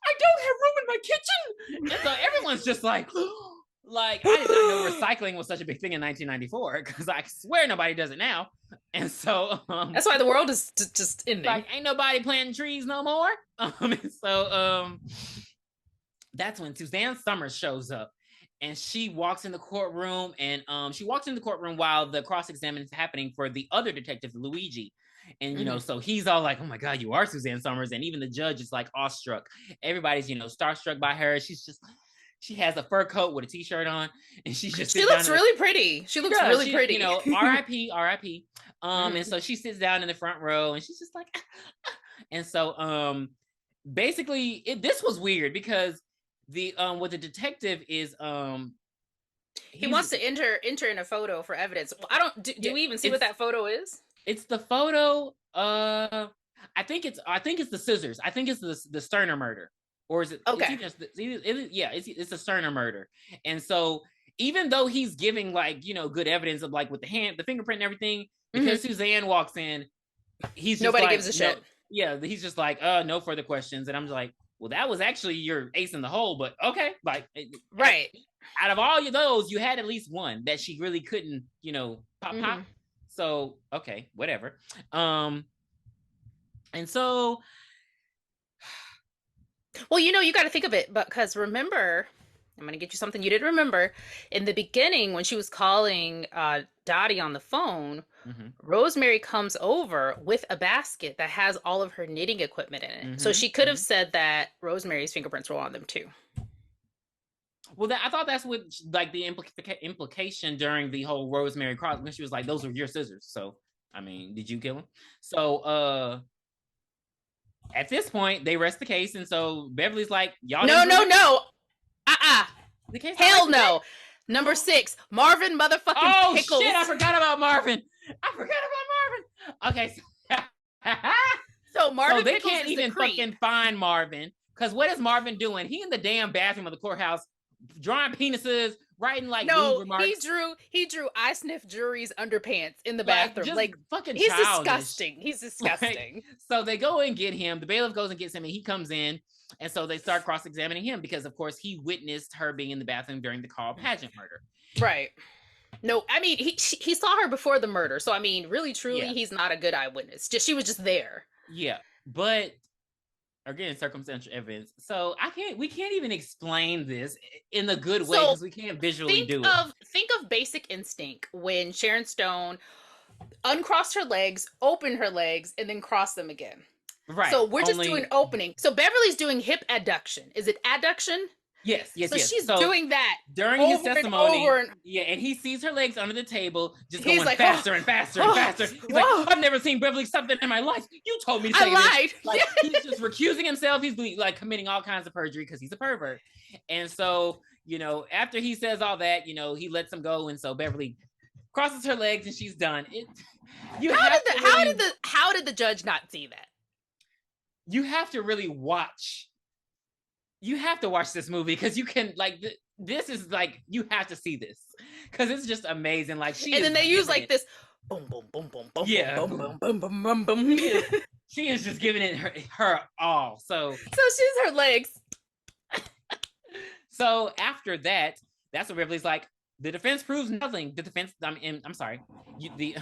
S2: I don't have room in my kitchen. And so everyone's just like I didn't know recycling was such a big thing in 1994 because I swear nobody does it now. And so
S1: that's why the world is just ending.
S2: Like, ain't nobody planting trees no more. And so that's when Suzanne Summers shows up, and she walks in the courtroom, and she walks in the courtroom while the cross-examination is happening for the other detective, Luigi. And, so he's all like, oh my God, you are Suzanne Summers. And even the judge is like awestruck. Everybody's, starstruck by her. She has a fur coat with a t-shirt on, and she
S1: looks really pretty. She looks really pretty.
S2: R.I.P. R.I.P. And so she sits down in the front row, and she's just like, and so basically this was weird because what the detective is
S1: he wants to enter in a photo for evidence. Do we even see what that photo is?
S2: It's the photo. I think it's the scissors. I think it's the Sterner murder. Or is it?
S1: Okay.
S2: It's a Sterner murder. And so even though he's giving like, good evidence of like with the fingerprint and everything, because Suzanne walks in, he's just
S1: nobody gives a shit.
S2: He's just like, no further questions. And I'm just like, well, that was actually your ace in the hole, but okay. Like,
S1: right.
S2: Out of all of those, you had at least one that she really couldn't, pop. So, okay, whatever. And so,
S1: well, you got to think of it, because remember, I'm going to get you something you didn't remember. In the beginning, when she was calling Dottie on the phone, Rosemary comes over with a basket that has all of her knitting equipment in it. So she could have said that Rosemary's fingerprints were on them too.
S2: Well, I thought that's what like the implication during the whole Rosemary cross, when she was like, those were your scissors. So, I mean, did you kill him? So, at this point, they rest the case, and so Beverly's like, "Y'all
S1: no.
S2: The case
S1: hell no. Number 6, Marvin motherfucking Pickles.
S2: Oh shit! I forgot about Marvin. Okay,
S1: so Marvin.
S2: So they
S1: Pickles
S2: can't even fucking find Marvin, because what is Marvin doing? He in the damn bathroom of the courthouse, drawing penises, writing like lewd remarks.
S1: He drew I sniff jury's underpants in the bathroom. Like
S2: fucking
S1: he's
S2: childish.
S1: He's disgusting.
S2: So they go and get him. The bailiff goes and gets him, and he comes in, and so they start cross-examining him because, of course, he witnessed her being in the bathroom during the Carl Pageant murder.
S1: Right. No, I mean he saw her before the murder, so I mean, really, truly, he's not a good eyewitness. She was just there.
S2: Yeah, but again, circumstantial evidence. So we can't even explain this in a good way because we can't visually do it.
S1: Think of Basic Instinct when Sharon Stone uncrossed her legs, opened her legs, and then crossed them again.
S2: Right.
S1: So we're just doing opening. So Beverly's doing hip adduction. Is it adduction?
S2: Yes.
S1: So she's doing that
S2: during his testimony. And he sees her legs under the table, just going like, faster and faster and faster. He's like, I've never seen Beverly Sutphin in my life. You told me to say
S1: I lied.
S2: This. Like, he's just recusing himself. He's like committing all kinds of perjury because he's a pervert. And so, after he says all that, he lets him go. And so Beverly crosses her legs and she's done.
S1: How did the judge not see that?
S2: You have to really watch. You have to watch this movie because you can this is like, you have to see this because it's just amazing. Like
S1: and then they use like this boom boom boom boom boom boom boom boom boom boom.
S2: She is just giving it her all. So
S1: she's her legs.
S2: So after that, that's what Beverly's like. The defense proves nothing. The defense. I'm sorry. The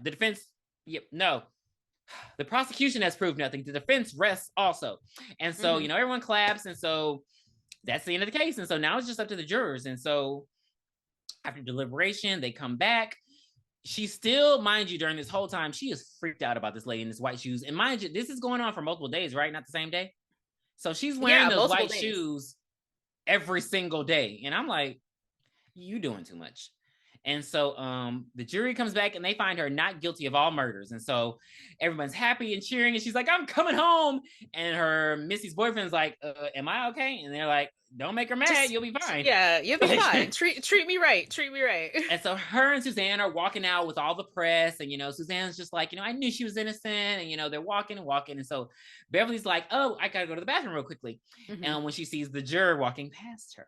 S2: defense. Yep. No. The prosecution has proved nothing. The defense rests also. And so, everyone claps. And so that's the end of the case. And so now it's just up to the jurors. And so after deliberation, they come back. She still, mind you, during this whole time, she is freaked out about this lady in this white shoes. And mind you, this is going on for multiple days, right? Not the same day. So she's wearing those white shoes every single day. And I'm like, you doing too much. And so the jury comes back and they find her not guilty of all murders. And so everyone's happy and cheering. And she's like, I'm coming home. And her Missy's boyfriend's like, am I okay? And they're like, don't make her mad. You'll be fine.
S1: Yeah, you'll be fine. Treat me right. Treat me right.
S2: And so her and Suzanne are walking out with all the press. And, Suzanne's just like, I knew she was innocent. And, they're walking. And so Beverly's like, oh, I got to go to the bathroom real quickly. And when she sees the juror walking past her.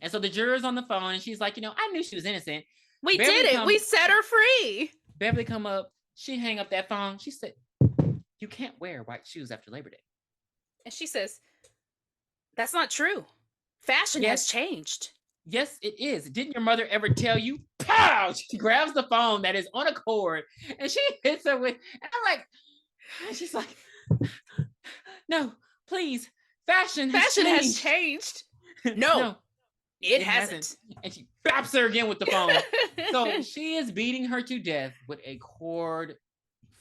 S2: And so the juror's on the phone and she's like, I knew she was innocent.
S1: We did it. We set her free.
S2: Beverly come up. She hang up that phone. She said, you can't wear white shoes after Labor Day.
S1: And she says, that's not true. Fashion has changed.
S2: Yes, it is. Didn't your mother ever tell you? Pow! She grabs the phone that is on a cord and she hits her with, and I'm like, and she's like, no, please. Fashion has
S1: changed. No. It hasn't.
S2: And she baps her again with the phone. So she is beating her to death with a cord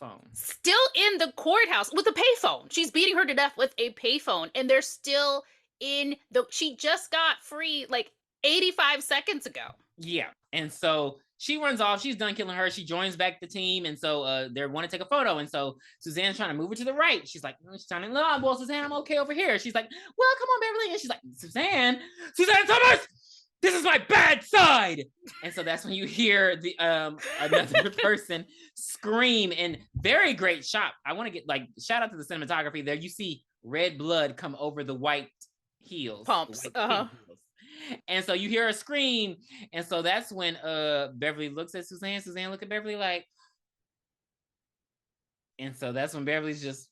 S2: phone.
S1: Still in the courthouse with a payphone. She's beating her to death with a payphone, and they're still in the. She just got free like 85 seconds ago.
S2: Yeah, and so she runs off. She's done killing her. She joins back the team, and so they want to take a photo. And so Suzanne's trying to move her to the right. She's like, she's trying to, no, well, Suzanne, I'm okay over here. She's like, well, come on, Beverly. And she's like, Suzanne Summers, this is my bad side. And so that's when you hear the another person scream, and very great shot. I want to get like shout out to the cinematography there. You see red blood come over the white heels,
S1: pumps.
S2: And so you hear her scream, and so that's when Beverly looks at Suzanne. Suzanne look at Beverly like, and so that's when Beverly's just,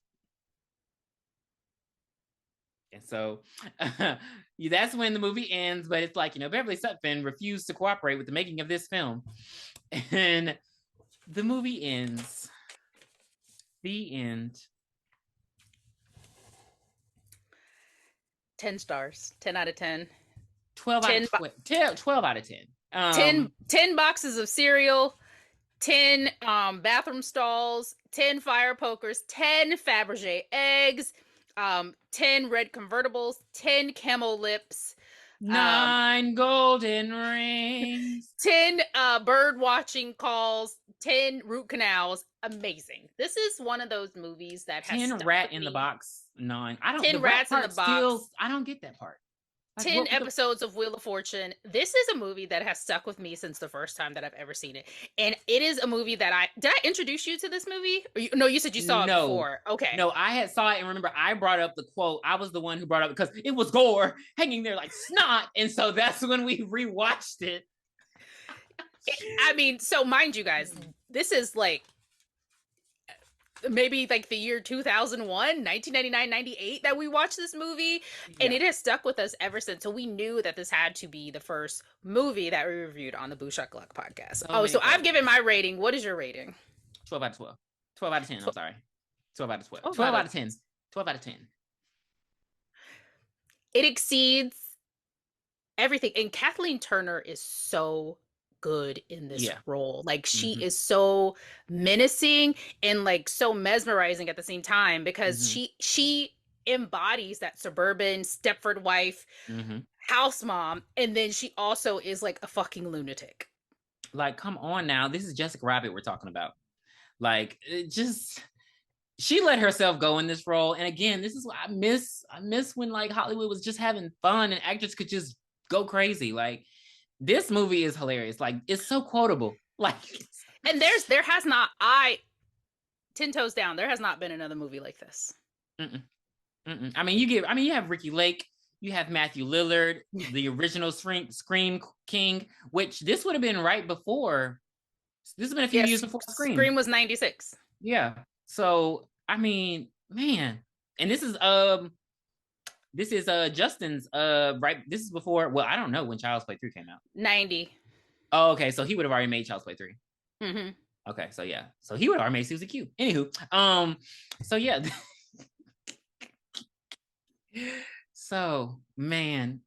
S2: and so that's when the movie ends. But it's like, Beverly Sutphin refused to cooperate with the making of this film, and the movie ends. The end.
S1: 10 stars. 10 out of 10.
S2: 12 out of 10.
S1: 10 boxes of cereal, 10 bathroom stalls, 10 fire pokers, 10 Fabergé eggs, 10 red convertibles, 10 camel lips,
S2: 9 golden rings,
S1: 10 bird watching calls, 10 root canals. Amazing. This is one of those movies that has
S2: 10 rat in the box. 9. I don't.
S1: 10 rats in the box.
S2: I don't get that part.
S1: 10 episodes of Wheel of Fortune. This is a movie that has stuck with me since the first time that I've ever seen it. And it is a movie that did I introduce you to this movie? No, you said you saw it before. Okay.
S2: No, I had saw it, and remember I brought up the quote. I was the one who brought up because it was gore hanging there like snot. And so that's when we rewatched it.
S1: So mind you guys, this is like maybe like the year 2001, 1999, 98 that we watched this movie, and it has stuck with us ever since. So we knew that this had to be the first movie that we reviewed on the Boo Shakalaka podcast. So I've given my rating. What is your rating?
S2: 12 out of 12. 12 out of 10. I'm sorry. 12 out of 12. 12 out of 10. 12 out of 10.
S1: It exceeds everything. And Kathleen Turner is so good in this role. Like she is so menacing and like so mesmerizing at the same time, because she embodies that suburban Stepford wife, house mom, and then she also is like a fucking lunatic.
S2: Like, come on now, this is Jessica Rabbit we're talking about. Like, she let herself go in this role. And again, this is what I miss when like Hollywood was just having fun and actors could just go crazy. Like, this movie is hilarious. Like, it's so quotable. Like,
S1: and there has not 10 toes down. There has not been another movie like this.
S2: I mean, you have Ricky Lake, you have Matthew Lillard, the original Scream King, which this would have been right before. This has been a few years before Scream.
S1: Scream was 96.
S2: Yeah. So, I mean, man, and this is Justin's right. This is before. Well, I don't know when Child's Play 3 came out.
S1: 90.
S2: Oh, okay. So he would have already made Child's Play 3. Okay. So yeah. So he would have already made Susie Q. Anywho, so yeah. So man,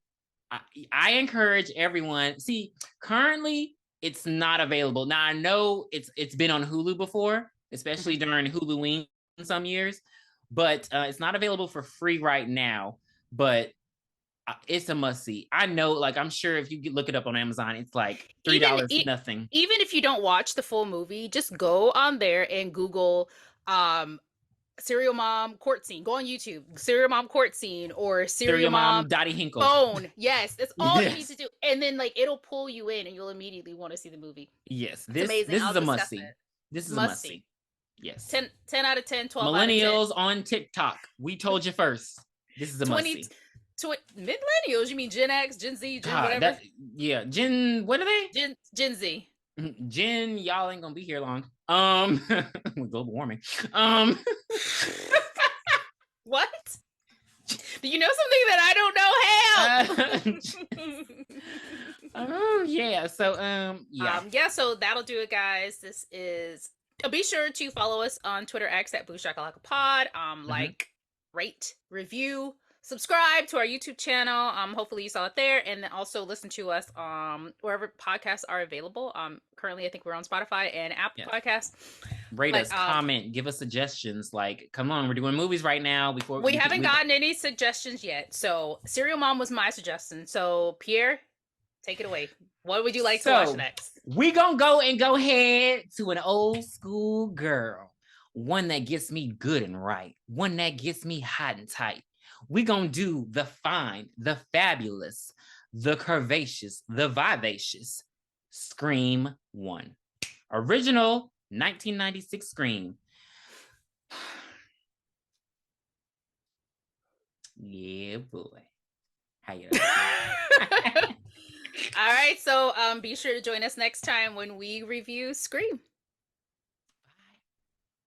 S2: I encourage everyone. See, currently it's not available. Now I know it's been on Hulu before, especially during Huluween some years, but it's not available for free right now. But it's a must see. I know, like, I'm sure if you look it up on Amazon, it's like $3 nothing.
S1: Even if you don't watch the full movie, just go on there and Google Serial Mom Court Scene. Go on YouTube, Serial Mom Court Scene, or Serial Mom
S2: Dottie Hinkle
S1: Phone. Yes, that's all you need to do. And then like it'll pull you in and you'll immediately want to see the movie.
S2: Yes, this is a must see. This is a must see. Yes.
S1: 10 out of 10, 12
S2: Millennials
S1: out of 10.
S2: on TikTok. We told you first. This is a must see.
S1: Millennials, you mean Gen X, Gen Z, Gen whatever?
S2: Gen, what are they?
S1: Gen Z.
S2: Gen, y'all ain't gonna be here long. With global warming.
S1: What? Do you know something that I don't know? Help!
S2: Oh yeah. So
S1: so that'll do it, guys. This is. Be sure to follow us on Twitter X at Boo Shakalaka Pod. Like, rate, review, subscribe to our YouTube channel. Hopefully you saw it there, and then also listen to us wherever podcasts are available. Currently I think we're on Spotify and Apple Podcasts.
S2: Rate us, comment, give us suggestions. Like, come on, we're doing movies right now. Before
S1: we haven't gotten any suggestions yet. So, Serial Mom was my suggestion. So, Pierre, take it away. What would you like to watch next?
S2: We gonna go ahead to an old school girl. One that gets me good and right. One that gets me hot and tight. We gonna do the fine, the fabulous, the curvaceous, the vivacious Scream 1. Original 1996 Scream. Yeah, boy. How you
S1: All right, so be sure to join us next time when we review Scream.